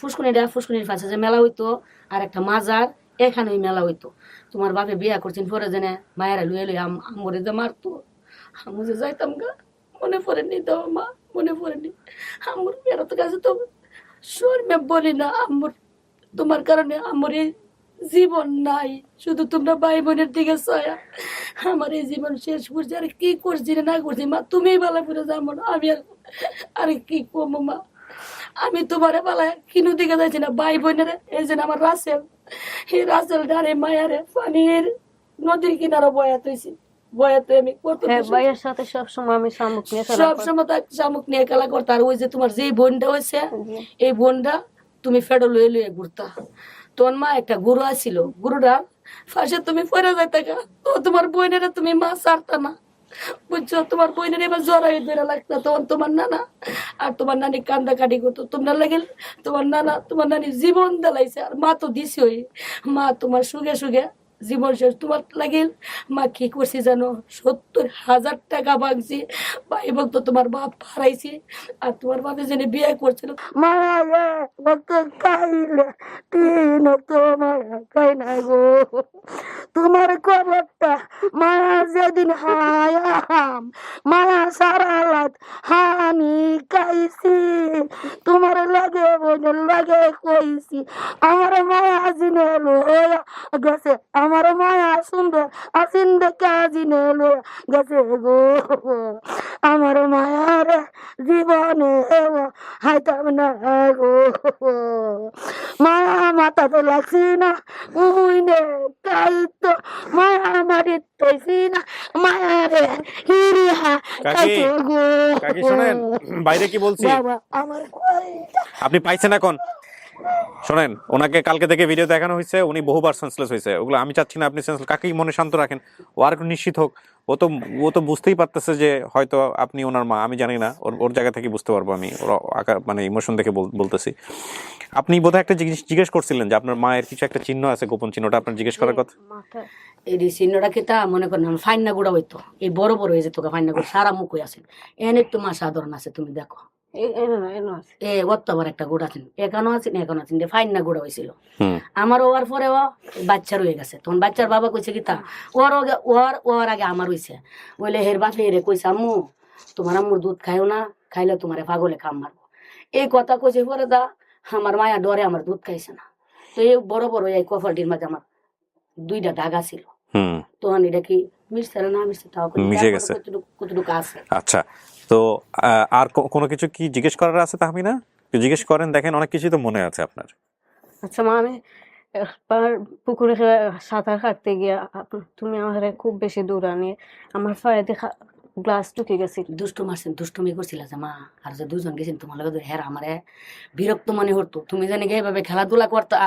ফুসকুনির পাশে যে মেলা হইতো, আর একটা মাজার, এখানে ওই মেলা হইতো। তোমার বাপে বিয়া করছেন পরে জেনে মায়েরা লুয়ে লুয়ে আমরে যে মারতো, আমি যে যাইতাম গা, মনে পড়েনি তো মা, মনে পড়েনি আমার বেরোতে কাছে তো শর্মে বলি না, আমার তোমার কারণে আমার এই জীবন নাই, শুধু তোমরা ভাই বোনের দিকে ছয়া আমার এই জীবন শেষ করছি, আর কি করছি না করছি মা তুমি বেলা করে যাবো না, আমি আর কি কমো মা, আমি তোমার বেলায় কিনু দিকে যাচ্ছি না ভাই বোনের, এই যে আমার রাসেল, এই রাসেলটা আর এই মায়ারে পানির নদীর কিনারে বয়া তুইছি, বয়াতে আমি কত হ্যাঁ কিছু- ভাইয়ের সাথে সবসময় আমি শামুক নিয়ে খেলা সব করতাম। সময় তার শামুক নিয়ে খেলা করতো। আর ওই যে তোমার যে বোনটা হয়েছে এই বোনটা তুমি ফেডো লয়ে লয়ে ঘুরতা। তোমার মা একটা গুরু আছিল, গুরুটা ফাঁসে তুমি পড়ে যাইতে গা, তো তোমার বোনের তুমি মা ছাড়তা না, বুঝছো? তোমার বোনের এবার জড়াই ধরে লাগতো, তখন তোমার নানা আর তোমার নানি কান্দা কাটি করতো। তোমরা লাগিল তোমার নানা তোমার নানি জীবন দেলাইছে, আর মা তো দিছি ওই মা তোমার সুখে সুখে জীবন শেষ। তোমার লাগিল মা কি করছি জানো, 70,000 টাকা ভাঙছি, ভাই ভক্ত তোমার বাপ হারাইছি। আর তোমার বাপে জেনে বিয়ে করছিল, মায়া ভক্ত খাইলে তিন তোমার খাই না গো, তোমার খবরটা মায়া যেদিন হায়াম মায়া সারা রাত হানি খাইছি, তোমার লাগে বোনের লাগে কইছি, আমার মায়া জিনে লইয়া গেছে, আমার মায়া সুন্দর আসিন দেখে জিনে লইয়া গেছে গো, আমার মায়ার জীবনে হাইতাম না গো, মায়া মাথাতে লাগছি না উইনে কাইতো, মায়া মারিত তৈছি না মায়ারে হিরিহা কাইতো গো। কাকি শোনেন, বাইরে কি বলছি বাবা আমার কয়টা আপনি পাইছেন এখন? শোনেন, ওনাকে কালকে থেকে ভিডিও দেখানো হয়েছে, উনি বহুবার সেন্সলেস হয়েছে। ওগুলো আমি চাচ্ছি না আপনি সেন্সলেস, কাকি মনে শান্ত রাখেন, ও আর একটু নিশ্চিত হোক। ও তো বুঝতেই পারতেছে যে হয়তো আপনি ওনার মা, আমি জানি না, ওর জায়গা থেকে বুঝতে পারবো আমি, ওর মানে ইমোশন দেখে বলতেছি। আপনি বোধহয় একটা জিনিস জিজ্ঞেস করছিলেন যে আপনার মায়ের কিছু একটা চিহ্ন আছে, গোপন চিহ্নটা আপনার জিজ্ঞেস করার কথা। মাথা এই চিহ্নটা কি তা মনে করেন ফাইনা গুড়া হইতো, এই বড় বড় হয়ে যেত ফাইনা গুড়া, সারা মুখ হয়ে আছেন এনে তো মা সাধারণ আছে, তুমি দেখো এনো আছে। এ অত আবার একটা গুড় আছেন, এখানেও আছেন এখানেও আছেন, ফাইনা গুড়া হয়েছিল। হুম। আমার ওর পরে ও বাচ্চা রয়ে গেছে, তখন বাচ্চার বাবা কইছে কি তা ওর আগে আমার হয়েছে, বলে হের বাপে হেরে কইছে আম্মু তোমার আম্মুর দুধ খাইও না, খাইলে তোমার পাগলে কাম মারবো, এই কথা কইছে পরে দা আমার মায়া ডরে আমার দুধ খাইছে না। তো এই বড় বড় এই কফলটির মাঝে আমার 2টা দাগা ছিল, হুম, তখন এটা কি মিশছে না মিশছে তাও মিশে গেছে। কতটুকু আছে। আচ্ছা, তো আর কোনো কিছু কি জিজ্ঞেস করার আছে তাহমিনা? জিজ্ঞেস করেন, দেখেন অনেক কিছুই তো মনে আছে আপনার। আচ্ছা মা, আমি একবার পুকুরে সাঁতার কাটতে গিয়ে তুমি আমার খুব বেশি দৌড়ানি, আমার পায়ে দেখা গ্লাস ঢুকে গেছিল। দুষ্টু মারছেন, দুষ্টুমি করছিল যে মা, আর যে 2জন গেছেন তোমার লগে হেরা আমারে বিরক্ত মনে হতো, তুমি জানি এইভাবে খেলাধুলা করতা,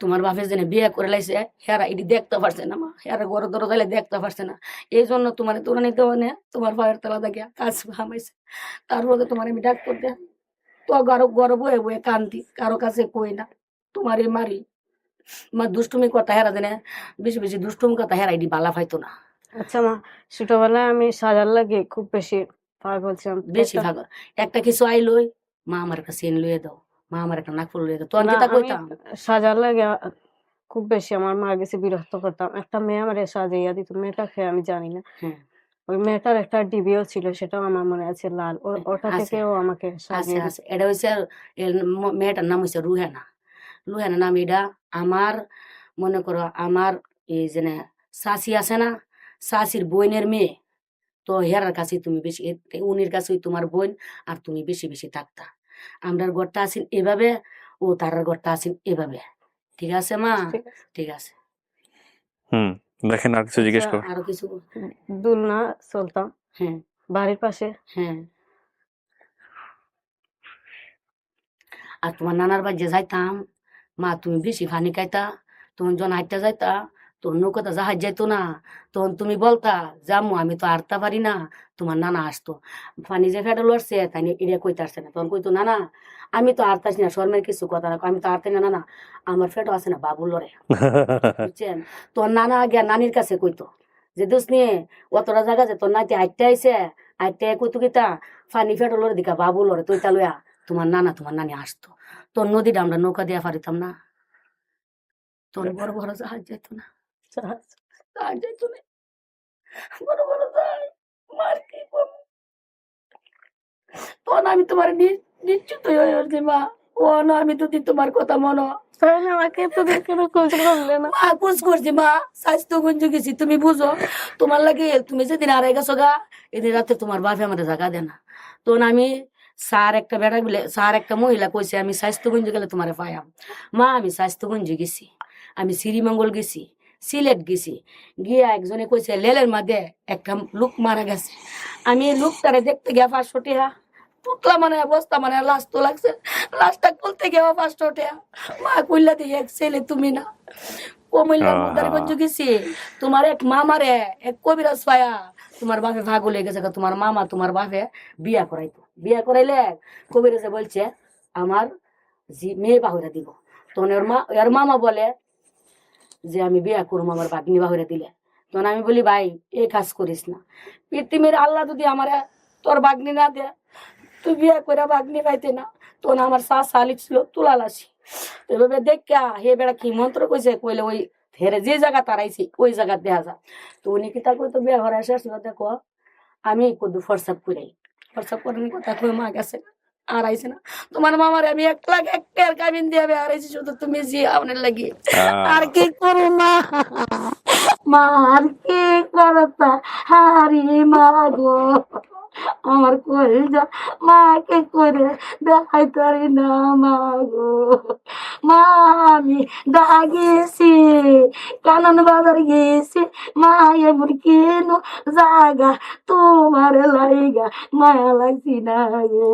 তোমার বাপের জানি বিয়ে করে লাইছে, হেরা এটি দেখতে পারছে না মা, হেরা গড় ধরো তাইলে দেখতে পারছে না, এই জন্য তোমার দৌড়ানি মানে তোমার পায়ের তলা দেখিয়া কাজ হামাইছে। তারপরে তোমার আমি ডাক করতে তো গরব বয়ে বয়ে কান্দি, কারো কাছে কই না, তোমারই মারি মা, দুষ্টুমি কথা হেরা জানে, বেশি বেশি দুষ্টুমি কথা হেরা এটি বালা পাইতো না। আচ্ছা মা, ছোটবেলায় আমি সাজার লাগে খুব বেশি পাগল ছিলাম। বেশি ভাগ একটা কিছু আইলই মা আমার একটা চেন লইয়ে দাও, মা আমার একটা নাকফুল লইয়ে দাও, তখন না, যেটা আমি কইতাম সাজার লাগে খুব বেশি আমার মার কাছে বিরক্ত করতাম। একটা মেয়ে আমার সাজাইয়া দিত, মেয়েটাকে আমি জানি না, হ্যাঁ ওই মেয়েটার একটা ডিবিও ছিল, সেটাও আমার মনে আছে লাল, ওটা আছে। থেকেও আমাকে আছে সাজিয়ে দিত। আছে, এটা হইছে মেয়েটার নাম হইছে রুহেনা। রুহেনা নাম এটা আমার, মনে করো আমার এই যে শাশি আছে না, শাশির বোনের মেয়ে, তো হেরার কাছে তুমি বেশি, উনির কাছেই তোমার বোন, আর তুমি বেশি বেশি থাকতা। আমরার ঘরটা আছেন এভাবে, ও তারার ঘরটা আছেন এভাবে, ঠিক আছে মা? ঠিক আছে। ঠিক আছে। হুম, দেখেন আর কিছু জিজ্ঞেস কর। আরো কিছু দুলনা চলতাম হ্যাঁ বাড়ির পাশে। হ্যাঁ। আর তোমার নানার বাড়ি যাইতাম মা, তুমি বেশি ফানি খাইতা, তখন যখন হাঁটতে যাইতা তখন নৌকাতে জাহাজ যাইতো না, তখন তুমি বলতা জামু আমি তো আরতে পারি না, তোমার নানা আসতো ফানি যে ফেটে লড়ছে তাই এটা কইতে আসছে না, তখন কইতো নানা আমি তো আরতাছি না, শর্মের কিছু কথা না, আমি তো আরতে না, নানা আমার ফেটো আছে না বাবু লড়ে, বুঝছেন? তোর নানা আগে নানির কাছে কইতো যে দোষ নিয়ে অতটা জায়গা যে তোর নাতি হাঁটতে আইসে, হাঁটতে কইতো কিতা ফানি ফেটো লড়ে দিকা বাবু লড়ে, তুই তা লইয়া তোমার নানা তোমার নানি আসতো, তোর নদীটা আমরা নৌকা দিয়া পারিতাম না, তোর বড় বড় জাহাজ যাইতো না, জাহাজ যাইতো না, বড় বড় জাহাজ, মার কি করবো? তখন আমি তোমার নিশ্চিত হয়ে আসছি মা, ও না আমি যদি তোমার কথা মনো আমাকে তো দেখে খোঁজ করলে না। মা খোঁজ করছি মা, স্বাস্থ্য গঞ্জ গেছি, তুমি বুঝো তোমার লাগে, তুমি যেদিন আড়াই গেছো গা এদিন রাতে তোমার বাপে আমাদের জায়গা দেয় না, তখন আমি স্যার একটা বেড়া বলে স্যার একটা মহিলা কইছে আমি স্বাস্থ্যগঞ্জ গেলে তোমার পাইয়াম, মা আমি স্বাস্থ্যগঞ্জ গেছি, আমি শ্রীমঙ্গল গেছি, সিলেট গেছি, গিয়া একজনে কইছে লেলের মাঝে একটা লোক মারা গেছে। আমি এই লোকটারে দেখতে গিয়া 500 টাকা টুকলা মানে বস্তা মানে লাশ তো লাগছে, লাশটা খুলতে গিয়া 500 টাকা। মা কইলা দিয়ে এক ছেলে তুমি না কমিল্লার মুদারিগঞ্জ গেছি, তোমার এক মামারে এক কবিরাজ পায়া তোমার বাপে ভাগ হয়ে গেছে, তোমার মামা তোমার বাপে বিয়া করাইতো, বিয়া করাইলে কবিরাজে বলছে আমার মেয়ে বাহুরা দিব। তখন ওর মামা বলে যে আমি বিয়া করবো আমার ভাগ্নি বাহুরা দিলে। তখন আমি বলি ভাই এই কাজ করিস না, পৃথিবীর আল্লাহ যদি আমার তোর ভাগ্নি না দে তুই বিয়া করে ভাগ্নি পাইতে না। তখন আমার শালিক ছিল তুলালাসি, এভাবে দেখা হে বেড়া কি মন্ত্র কইছে, কইলে ওই হেরে যে জায়গা তারাইছি ওই জায়গা দেখা যা। তো উনি কি তা কইতো বিয়া ঘরে আসে দেখো আমি কদু ফরসাপ করি, ফরসাপ করেন কথা কই মা গেছে আর আইছে না। তোমার মামার আমি 1 লাখ 1 টাকার কাবিন দিয়ে আর আইছি শুধু তুমি জি আপনার লাগি। আর কি করো মা, মা আর কি করতা হারি মা গো, আমার কইজা মাকে করে দেখাই তারি না মা গো। মা আমি গেছি কানন বাজার গেছি, মা এমন কেন জাগা তোমার লাইগা মায়া লাগছি না গো।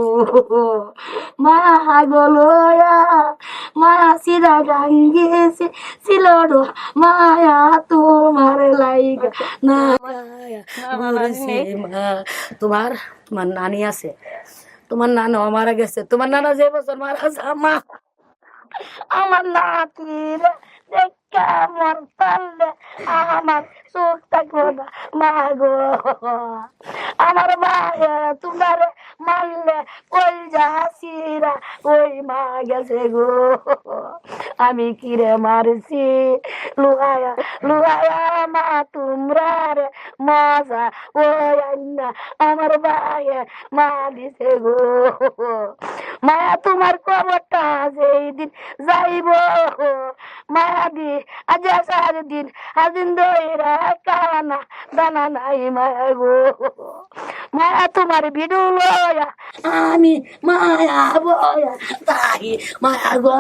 মায়া গলোয়া মায়া সিরা গান গেছি ছিল মায়া তোমার লাইগা না বলেছে মা। তোমার নানি আছে, তোমার নানা মারা গেছে, তোমার নানা যে বছর মারা গেছে আমার নাতির দেখা মরতালে আমার চোখ থাকবো না মা গো। আমার মায়ে তোমার মারলে ওই যাসিরা ওই মা গেছে গো। আমি কিরে মারছি লুহায়া লুহায়া মা তোমরা রে মজা ওই আন্না আমার ভাইয়ে মা দিছে গো। মায়া তোমার খবরটা যেই দিন যাইব মায়া দি আজ 4 দিন আদিন দইরা কানা দানা নাই মায়া গো। মায়া তোমার ভিডিও লয়া আমি মায়া বয়া তাই মায়া গো।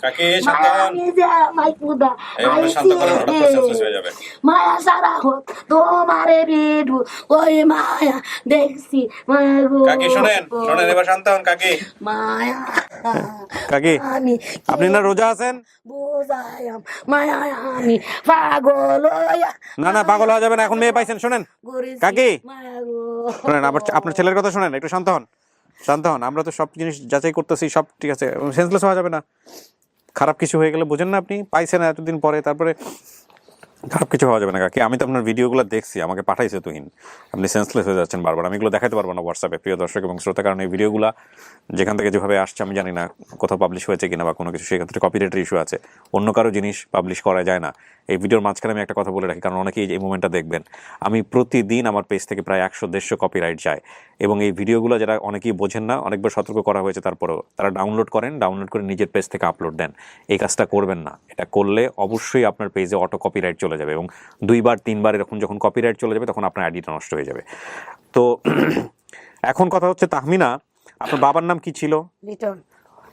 কাকে শান্ত হন, আমি যে মাইকুদা এই শান্ত করেন, হঠাৎ করে সেন্সলেস হয়ে যাবে। মায়া সারা হোক তোমারে ভিডিও ওই মায়া দেখছি মায়া গো। কাকি শুনেন, শুনেন এবার শান্ত হন কাকি। মায়া কাকি আমি আপনি না রোজা আছেন? বুঝায়াম মায়া আমি পাগল হইয়া না না পাগল হওয়া যাবে না, এখন মেয়ে পাইছেন। শোনেন ঘুরেছি কাকি, মায়া গো। শোনেন আবার আপনার ছেলের কথা শোনেন, একটু শান্ত হন, শান্ত হন। আমরা তো সব জিনিস যাচাই করতেছি, সব ঠিক আছে, সেন্সলেস হওয়া যাবে না। খারাপ কিছু হয়ে গেলে বোঝেন না, আপনি পাইছেন এতদিন পরে, তারপরে খারাপ কিছু হওয়া যাবে না কাকি। আমি তো আপনার ভিডিওগুলো দেখছি, আমাকে পাঠাইছে তুহিন, আপনি সেন্সলেস হয়ে যাচ্ছেন বারবার। আমি এগুলো দেখাতে পারবো না হোয়াটসঅ্যাপে, প্রিয় দর্শক এবং শ্রোতা, কারণ এই ভিডিওগুলো যেখান থেকে যেভাবে আসছে আমি জানি না কোথাও পাবলিশ হয়েছে কিনা বা কোনো কিছু, সেখান থেকে কপিরাইটের ইস্যু আছে, অন্য কারো জিনিস পাবলিশ করা যায় না। এই ভিডিওর মাঝখানে আমি একটা কথা বলে রাখি, কারণ অনেকেই এই মুভমেন্টটা দেখবেন। আমি প্রতিদিন আমার পেজ থেকে প্রায় 100-150 কপিরাইট যায়, এবং এই ভিডিওগুলো যারা অনেকেই বোঝেন না, অনেকবার সতর্ক করা হয়েছে, তারপরেও তারা ডাউনলোড করেন, ডাউনলোড করে নিজের পেজ থেকে আপলোড দেন। এই কাজটা করবেন না, এটা করলে অবশ্যই আপনার পেজে অটো কপিরাইট চলে যাবে, এবং 2-3 এরকম যখন কপিরাইট চলে যাবে তখন আপনার আইডিটা নষ্ট হয়ে যাবে। তো এখন কথা হচ্ছে, তাহমিনা আপনার বাবার নাম কি ছিল? লিটন।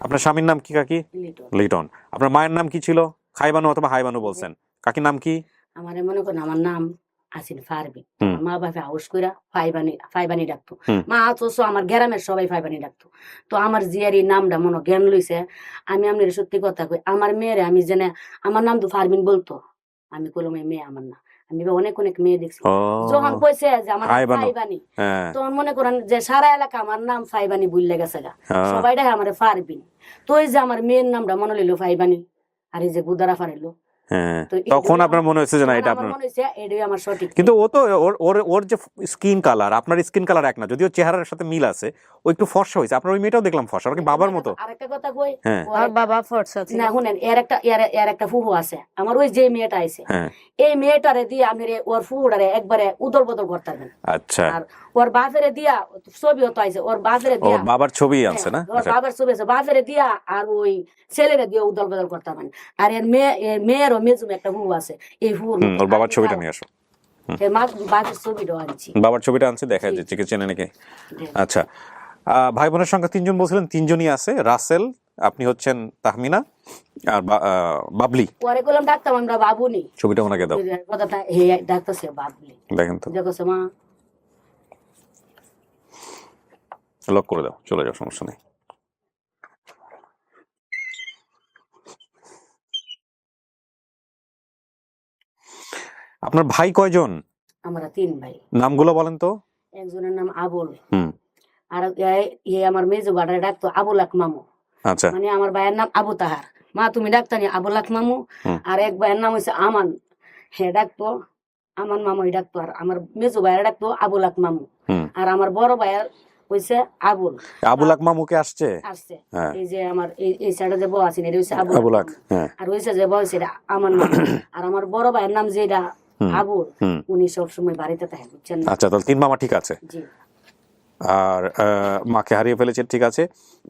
আপনার স্বামীর নাম কি কাকি? লিটন। লিটন। আপনার মায়ের নাম কি ছিল? খাইবানু অথবা হাইবানু বলছেন। কাকির নাম কি? আমারে মনে করেন আমার নাম আসিন ফারবি, আমার মা বাপে হাউস কইরা ফাইবানি ডাকতো। মা অথচ আমার গ্রামের সবাই ফাইবানি ডাকতো। তো আমার জিয়ারি নামটা মনে জ্ঞান লইছে। আমি আপনার সত্যি কথা কই, আমার মেয়েরে আমি জেনে আমার নাম তো ফারবিন বলতো, আমি কইলাম এই মেয়ে আমার না। আমি অনেক অনেক মেয়ে দেখছি যখন কইছে যে আমার ফাইবানি, তখন মনে করেন যে সারা এলাকা আমার নাম ফাইবানি বুঝলে গেছে গা, সবাই ডাকে আমার ফারবিন। তো এই যে আমার মেয়ের নামটা মনে লইলো ফাইবানি, আর এই যে গুদারা ফারাইলো, তখন আপনার মনে হচ্ছে যে না এটা আপনার, এটাই আমার সঠিক। কিন্তু ও তো ওর যে স্কিন কালার আপনার স্কিন কালার এক না, যদিও চেহারার সাথে মিল আছে, ও একটু ফর্সা হয়েছে। আপনার ওই মেয়েটাও দেখলাম ফর্সা, ওর বাবার মতো। আরেকটা কথা কই, আর বাবা ফর্সা ছিল না শুনেন, এর একটা ফুফু আছে আমার, ওই যে মেয়েটা আইছে এই মেয়েটারে দিয়ে আপনি ওর ফুফুটারে একবারে উদল বদল করতে পারবেন। আচ্ছা, আর ওর বাপেরে দিয়া ছবি হতো আইছে, ওর বাপেরে দিয়া বাবার ছবি আনছে না, ওর বাবার ছবি আছে, বাপেরে দিয়া আর ওই ছেলেরে দিয়ে উদল বদল করতে পারবেন। আর এর মেয়েরও মেজুম একটা ফুফু আছে, এই ফুফুর ওর বাবার ছবিটা নিয়ে আসো। বাপের ছবিটাও আনছি, বাবার ছবিটা আনছে, দেখা যাচ্ছে কে চেনে নাকি। আচ্ছা, ভাই বোনের সংখ্যা 3 জন বলছিলেন, 3 জনই আছে। রাসেল, আপনি হচ্ছেন তাহমিনা, আর বাবলি। পরে করলাম ডাক্তার আমরা বাবুনি ছবিটা ওনাকে দাও, কথাটা হে ডাক্তার সে বাবলি দেখেন তো, দেখো মা লক করে দাও, চলে যাও, সমস্যা নেই। আপনার ভাই কয়জন? আমরা 3 ভাই। নামগুলো বলেন তো। একজনের নাম আবুল, হুম, আর আমার মেজো বাড়ারে ডাকতো আবুল আক মামু, আচ্ছা, মানে আমার ভাইয়ের নাম আবু তাহার। মা তুমি ডাক্তার আবুল আক মামু। হুম। আর এক ভাইয়ের নাম হয়েছে আমান, হে ডাকতো আমান মামুই ডাকতো। আর আমার মেজো ভাইয়ের ডাকতো আবুল আক মামু। হুম। আর আমার বড় ভাইয়ের হয়েছে আবুল। আবুল আক মামুকে আসছে। আসছে হ্যাঁ। এই যে আমার এই সাইডে যে বউ আছেন এটা হচ্ছে আবুল আবুল আক, আক। হ্যাঁ। আর হয়েছে যে বউ সেটা আমান মামু। আর আমার বড় ভাইয়ের নাম যেটা হুম। আবুল, হুম। উনি সবসময় বাড়িতে থাকেন, বুঝছেন না? আচ্ছা, তাহলে 3 মামা ঠিক আছে। জি। আর মাকে হারিয়ে ফেলেছেন, ঠিক আছে।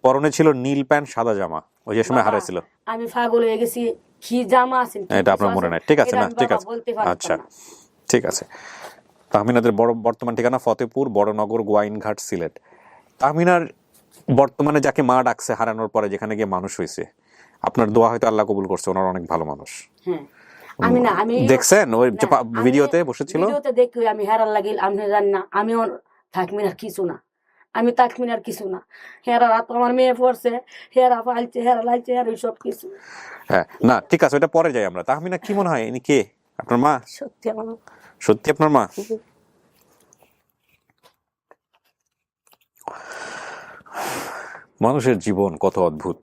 পরনে ছিল নীল প্যান্ট সাদা জামা, ওই যে সময় বাবা, হারাইছিল। আমি পাগল হয়ে গেছি, কি জামা আছেন কি এটা কিছু আপনার মনে আছে, নাই, ঠিক আছে এটা না, আমি ঠিক বাবা আছে, বলতে পারতাম আচ্ছা, না। ঠিক আছে। তাহমিনাদের বর্তমান ঠিকানা ফতেপুর বড়নগর গোয়াইনঘাট সিলেট। তাহমিনার বর্তমানে যাকে মা ডাকছে হারানোর পরে, যেখানে গিয়ে মানুষ হয়েছে, আপনার দোয়া হয়তো আল্লাহ কবুল করছে, ওনার অনেক ভালো মানুষ। হ্যাঁ, আমি দেখছেন ওই যে না, আমি ভিডিওতে বসেছিল। ভিডিওতে দেখি আমি হেরার লাগিল, আমি জানি না, আমি থাকমিনার কিছু না, আমি তাকমিনার কিছু না। হেরা রাত আমার মেয়ে পড়ছে, হেরা ফাইলছে, হেরা লাইছে, হেরা সব কিছু। হ্যাঁ, না ঠিক আছে, ওটা পরে যাই আমরা। তাহমিনা কি মনে হয় ইনি কে? আপনার মা? সত্যি আমার সত্যি আপনার মা? মানুষের জীবন কত অদ্ভুত।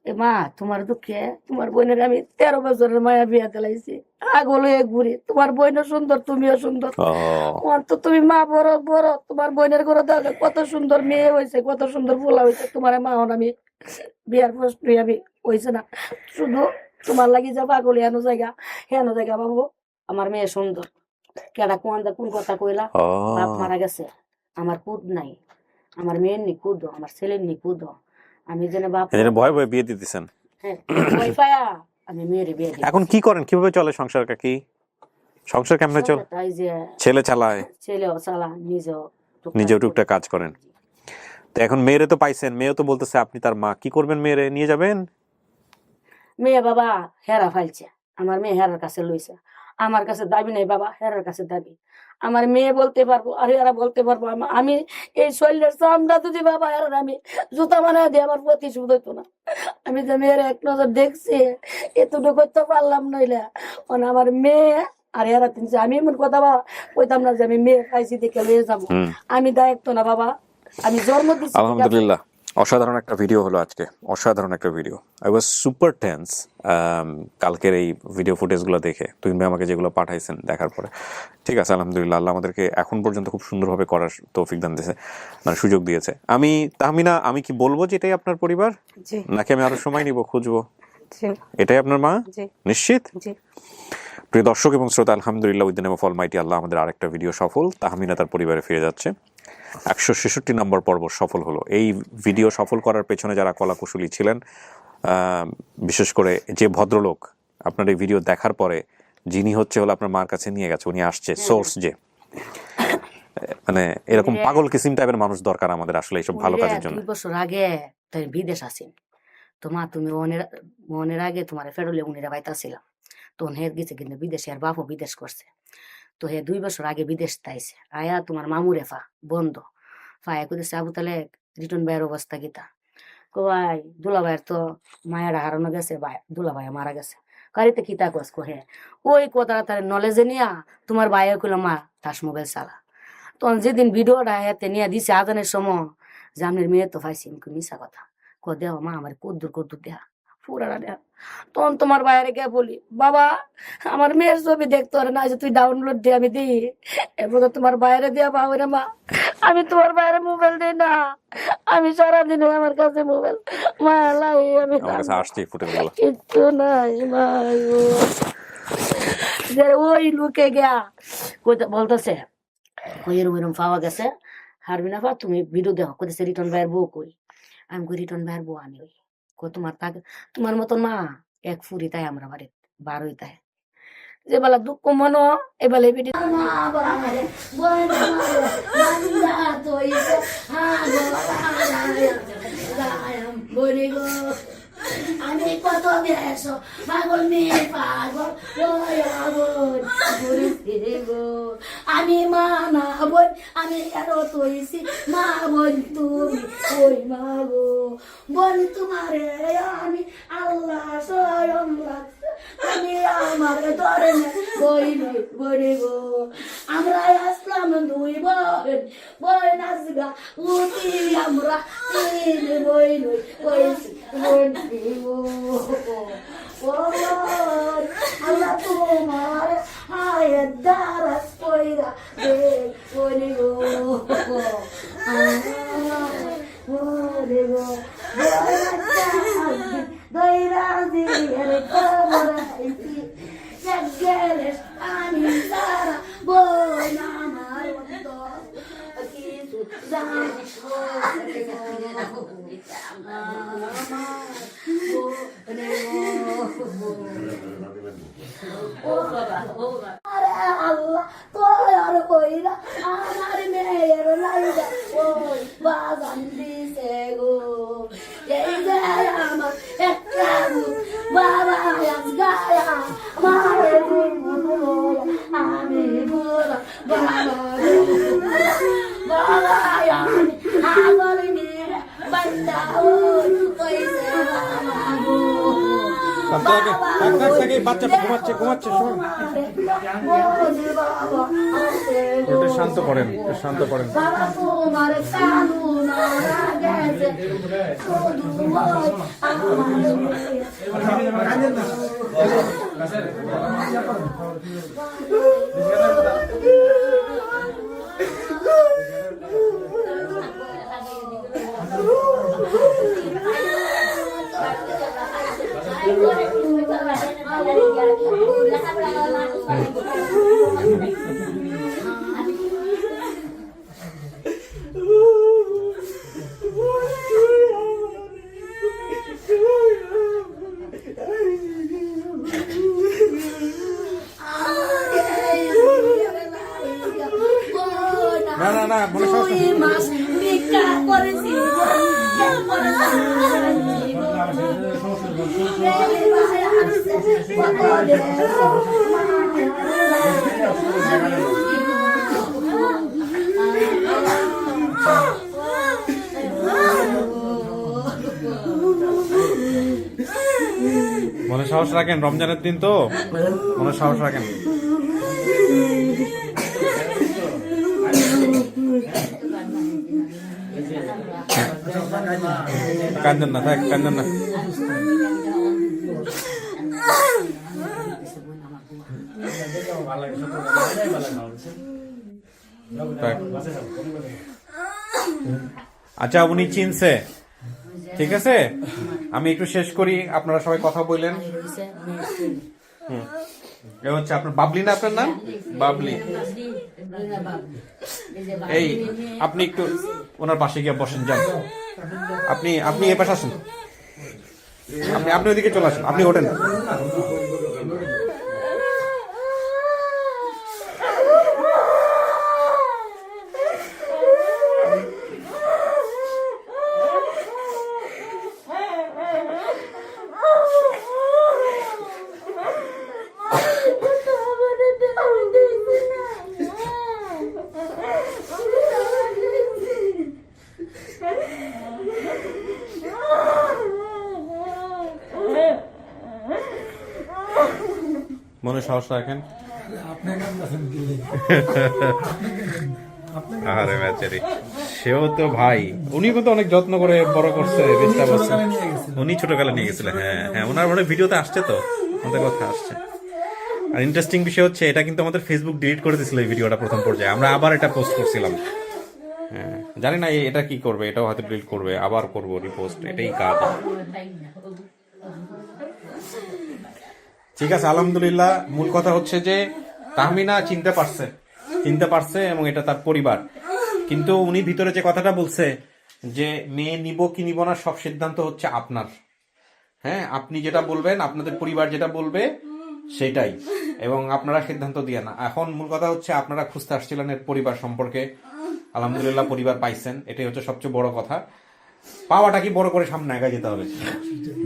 এ মা, তোমার দুঃখে তোমার বোনের আমি 13 বছরের মায়া বিয়া দিলাইছি, আগল হয়ে ঘুরি। তোমার বোনও সুন্দর, তুমিও সুন্দর। ও, তো তুমি মা বড় বড়, তোমার বোনের ঘরে দেখো কত সুন্দর মেয়ে হয়েছে, কত সুন্দর পোলা হয়েছে। তোমার মা হন আমি বিয়ার প্রশ্ন আমি হয়েছে না, শুধু তোমার লাগি যা পাগল হেন জায়গা বাবু। আমার মেয়ে সুন্দর, কেডা কোন কথা কইলা? ও, বাপ মারা গেছে, আমার কুদ নাই, আমার মেয়ের নি কুদ, আমার ছেলের নি কুদ। আমি যেন বাপ এজন্য ভয় ভয় বিয়ে দিতেছেন। হ্যাঁ ভয় পায়া আমি মেয়েরে বিয়ে দিই। এখন কি করেন, কিভাবে চলে সংসার কাকি? সংসার কেমনে চলে? তাই যে ছেলে চালায়, ছেলেও চালা, নিজেও টুকটাক কাজ করেন। তো এখন মেয়েরে তো পাইছেন, মেয়েও তো বলতেছে আপনি তার মা, কি করবেন? মেয়েরে নিয়ে যাবেন? মেয়ে বাবা হেরা ফাইলছে, আমার মেয়ে হেরার কাছে লইছে। আমার কাছে দাবি নাই বাবা, হেরার কাছে দাবি। আমার মেয়ে বলতে পারবো আর এরা বলতে পারবো। আমি এই শরীরের চামড়া যদি বাবা হেরার আমি জুতা বানায় দিয়ে আমার প্রতিশোধ হইতো না। আমি যে মেয়ের এক নজর দেখছি এতটুকু করতে পারলাম নইলে আমার মেয়ে আর এরা তিনছে। আমি এমন কথা বাবা কইতাম না যে আমি মেয়ে পাইছি দেখে লয়ে যাবো, আমি দায়িত্ব না বাবা, আমি জন্ম দিচ্ছি। আলহামদুলিল্লাহ, অসাধারণ একটা ভিডিও হলো আজকে, অসাধারণ একটা video. I was super tense কালকের এই ভিডিও ফুটেজগুলো দেখে, তুহিন ভাই আমাকে যেগুলো পাঠাইছেন দেখার পরে। ঠিক আছে, আলহামদুলিল্লাহ, আল্লাহ আমাদেরকে এখন পর্যন্ত খুব সুন্দরভাবে করার তৌফিক দান দিয়েছে, মানে সুযোগ দিয়েছে। আমি তাহমিনা, আমি কি বলবো যে এটাই আপনার পরিবার, নাকি আমি আরো সময় নিব খুঁজবো? এটাই আপনার মা? নিশ্চিত? প্রিয় দর্শক এবং শ্রোতা, আলহামদুলিল্লাহ, with the name of almighty Allah, আমাদের আরেকটা ভিডিও সফল। তাহমিনা তার পরিবারে ফিরে যাচ্ছে। 166 নম্বর পর্ব সফল হলো। এই ভিডিও সফল করার পেছনে যারা কলাকুশলী ছিলেন, বিশেষ করে যে ভদ্রলোক আপনার এই ভিডিও দেখার পরে যিনি হলো আপনার মার কাছে নিয়ে গেছে, উনি আসছে সোর্স, যে মানে এরকম পাগল কিসিম টাইপের মানুষ দরকার আমাদের আসলে এইসব ভালো কাজের জন্য। 2 বছর আগে তাই বিদেশ আসেন তো মা, তুমি মনের আগে তোমার ফেরলে উনিরা বাইতাছিলাম তখন হের গেছে, কিন্তু বিদেশে আর বাপও বিদেশ করছে। তো হে 2 বছর আগে বিদেশ তাইছে আয়া তোমার মামুরে বন্ধ ফায়া কইতেছে আবু তাহলে রিটন ভাইয়ের অবস্থা গীতা কই দুলা ভাইয়ের তো মায়েরা হারানো গেছে, দুলা ভাইয়া মারা গেছে, কারিতে কিতা কস কহে ওই কথাটা তার নলেজে নিয়া তোমার ভাইয়া কইল মা তাস মোবাইল চালা। তখন যেদিন ভিডিওটা হাতে নিয়ে দিছে আজানের সময় যে আপনার মেয়ে তো পাইছি, মিশা কথা দেহ মা আমার কদ্দুর দেহা পুরানা দেহা। তখন তোমার বাইরে গিয়ে বলি বাবা আমার মেয়ের ছবি দেখতে পারে না, তুই ডাউনলোড দিয়ে আমি দিই, এরপর তোমার বাইরে দিয়া পাবো রে মা। আমি তোমার বাইরে মোবাইল দিই না, আমি সারাদিন আমার কাছে মোবাইল মা লাই আমি কিচ্ছু নাই মা। ওই লুকে গিয়া বলতেছে ওই এরম পাওয়া গেছে, হারবি না পা তুমি ভিডিও দেখো, কোথায় রিটন ভাইয়ের বউ কই? আমি কই রিটন ভাইয়ের বউ আমি ওই তোমার মতন মা এক ফুরি তাই আমরা বাড়ির 12 তাই যে বেলা দুঃখ মনো এবেলা ভিডিও আমি কত দেশ পাগল মেয়ে পাগল গো আমি মা না বোন আমি আরো তৈছি মা বোন তুমি ওই মা গো বোন তোমারে আমি আল্লাহ স্বয়ং রাখছে আমি আমার ধরে বইনি বলে গো আমরা আসলাম দুই বোন বোন আসগা উঠি আমরা তিন বই নই বইছি বোন আল্লাহ তোমার হায়াত দারাস কইরা দে বলে গো বলে গো দইরা দিয়ে কবরাইছি জগেলেশ আমি সারা বোন আমার অন্তর কিছু জানি আল্লাহ তোর কইরা আমার মেয়ের লাইগা ওই বাগান দিছে গো এই যে আমার একটা বাবা গায়া মারে আমি বুড়া বাবা আমি আগল নিয়ে বন্দা ওই কইছে বাচ্চা ঘুমাচ্ছে শোন একটু শান্ত করেন না মাস ভিক্ষা করেছি মনে সাহস রাখেন, রমজানের দিন তো মনে সাহস রাখেন। কান্দন না, থাক কান্দন না। আচ্ছা, উনি চিনছে, ঠিক আছে। আমি একটু শেষ করি, আপনারা সবাই কথা বললেন। এ হচ্ছে আপনার বাবলি না, আপনার নাম বাবলি। এই আপনি একটু ওনার পাশে গিয়ে বসেন, যান। আপনি এ পাশে আসুন, আপনি ওইদিকে চলে আসুন, আপনি ওঠেন। মনে সাহস রাখেন। আরে বেচারি, সেও তো ভাই, উনি কিন্তু অনেক যত্ন করে বড় করছে, চেষ্টা করছে। উনি ছোটকালে নিয়ে গেছিলেন। হ্যাঁ, ওনার মনে ভিডিওতে আসছে, তো আমাদের কথা আসছে। আর ইন্টারেস্টিং বিষয় হচ্ছে, এটা কিন্তু আমাদের ফেসবুক ডিলিট করে দিয়েছিল এই ভিডিওটা প্রথম পর্যায়ে। আমরা আবার এটা পোস্ট করছিলাম। হ্যাঁ, জানি না এটা কি করবে, এটাও হয়তো ডিলিট করবে, আবার করবো রিপোস্ট, এটাই কাজ। ঠিক আছে, আলহামদুলিল্লাহ। মূল কথা হচ্ছে যে তাহমিনা চিনতে পারছে এবং এটা তার পরিবার। কিন্তু উনি ভিতরে যে কথাটা বলছে যে মেয়ে নিব কি নিব না, সব সিদ্ধান্ত হচ্ছে আপনার। হ্যাঁ, আপনি যেটা বলবেন, আপনাদের পরিবার যেটা বলবে সেটাই। এবং আপনারা সিদ্ধান্ত দিয়ে না। এখন মূল কথা হচ্ছে আপনারা খুঁজতে আসছিলেন এর পরিবার সম্পর্কে, আলহামদুলিল্লাহ পরিবার পাইছেন, এটাই হচ্ছে সবচেয়ে বড় কথা। পাওয়াটা কি বড় করে সামনে এগিয়ে যেতে হবে।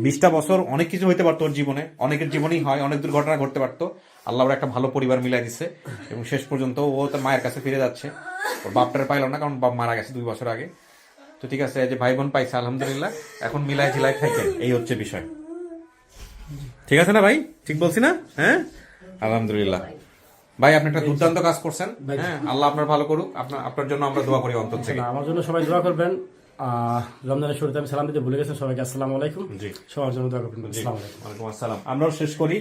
20টা বছর অনেক কিছু হইতে পারতো ওর জীবনে, অনেকের জীবনেই হয়, অনেক দুর্ঘটনা ঘটতে পারতো। আল্লাহ ওর একটা ভালো পরিবার মিলাই দিচ্ছে এবং শেষ পর্যন্ত ও তার মায়ের কাছে ফিরে যাচ্ছে। ওর বাপটারে পাইল না, কারণ বাপ মারা গেছে 2 বছর আগে। তো ঠিক আছে, এই যে ভাই বোন পাইছে আলহামদুলিল্লাহ, এখন মিলাই ঝিলাই থাকে, এই হচ্ছে বিষয়। ঠিক আছে না ভাই? ঠিক বলছি না? হ্যাঁ, আলহামদুলিল্লাহ। ভাই আপনি একটা দুর্দান্ত কাজ করছেন, হ্যাঁ, আল্লাহ আপনার ভালো করুক। আপনার জন্য আমরা দোয়া করি অন্তর থেকে। আমার জন্য সবাই দোয়া করবেন। রমজানের শুরুতে আমি সালাম দিতে ভুলে গেছেন সবাইকে। আসসালামু আলাইকুম। জি, সবার জন্য দোয়া করবেন। আসসালামু আলাইকুম। ওয়ালাইকুম আসসালাম। আমরাও শেষ করি,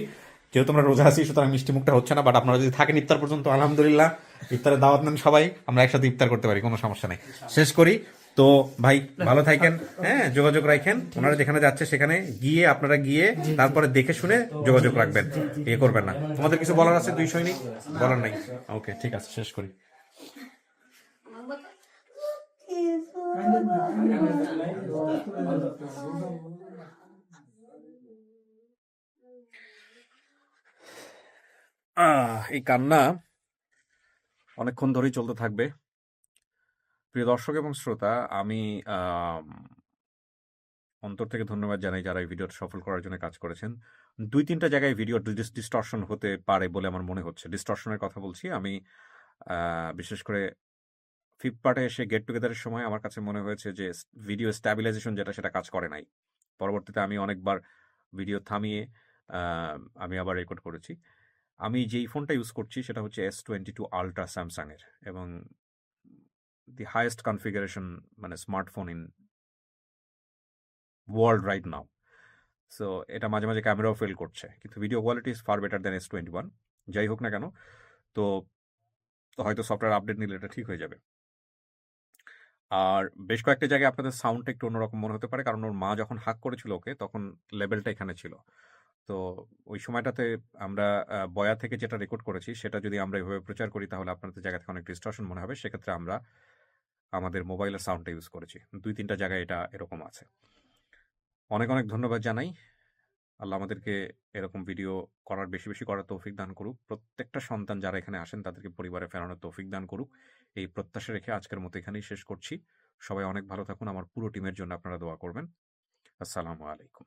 যেহেতু আমরা রোজা আছি সুতরাং মিষ্টি মুখটা হচ্ছে না, বাট আপনারা যদি থাকেন ইফতার পর্যন্ত আলহামদুলিল্লাহ, ইফতারে দাওয়াত নেন সবাই, আমরা একসাথে ইফতার করতে পারি, কোনো সমস্যা নেই। শেষ করি তো ভাই, ভালো থাকেন, হ্যাঁ, যোগাযোগ রাখেন। ওনারা যেখানে যাচ্ছে সেখানে গিয়ে আপনারা গিয়ে তারপরে দেখে শুনে যোগাযোগ রাখবেন, ইয়ে করবেন না। তোমাদের কিছু বলার আছে 2 সৈনিক? বলার নাই? ওকে, ঠিক আছে, শেষ করি। এই কান্না অনেকক্ষণ ধরেই চলতে থাকবে। প্রিয় দর্শক এবং শ্রোতা, আমি অন্তর থেকে ধন্যবাদ জানাই যারা এই ভিডিওটা সফল করার জন্য কাজ করেছেন। 2-3টা জায়গায় ভিডিও ডিস্টর্শন হতে পারে বলে আমার মনে হচ্ছে। ডিস্টর্শনের কথা বলছি আমি, বিশেষ করে 5th পার্টে এসে গেট টুগেদারের সময় আমার কাছে মনে হয়েছে যে ভিডিও স্ট্যাবিলাইজেশন যেটা, সেটা কাজ করে নাই। পরবর্তীতে আমি অনেকবার ভিডিও থামিয়ে আমি আবার রেকর্ড করেছি। আমি যেই ফোনটা ইউজ করছি সেটা হচ্ছে S22 আলট্রা স্যামসাংয়ের, এবং দি হাইয়েস্ট কনফিগারেশন মানে smartphone in world right now. So এটা মাঝে মাঝে ক্যামেরাও ফেল করছে, কিন্তু video quality is far better than S21। যাই হোক না কেন, তো হয়তো সফটওয়্যার আপডেট নিলে এটা ঠিক হয়ে যাবে। আর বেশ কয়েকটা জায়গায় আপনাদের সাউন্ডটা একটু অন্যরকম মনে হতে পারে, কারণ ওর মা যখন হাক করেছিল ওকে, তখন লেভেলটা এখানে ছিল। তো ওই সময়টাতে আমরা বয়া থেকে যেটা রেকর্ড করেছি সেটা যদি আমরা এভাবে প্রচার করি তাহলে আপনাদের জায়গা থেকে অনেক ডিস্টর্শন মনে হবে। সেক্ষেত্রে আমরা আমাদের মোবাইলের সাউন্ডটা ইউজ করেছি। 2-3টা জায়গায় এটা এরকম আছে। অনেক অনেক ধন্যবাদ জানাই। আল্লাহ আমাদেরকে এরকম ভিডিও করার, বেশি বেশি করার তৌফিক দান করুক। প্রত্যেকটা সন্তান যারা এখানে আসেন তাদেরকে পরিবারে ফেরানোর তৌফিক দান করুক, এই প্রত্যাশা রেখে আজকের মতো এখানেই শেষ করছি। সবাই অনেক ভালো থাকুন। আমার পুরো টিমের জন্য আপনারা দোয়া করবেন। আসসালামু আলাইকুম।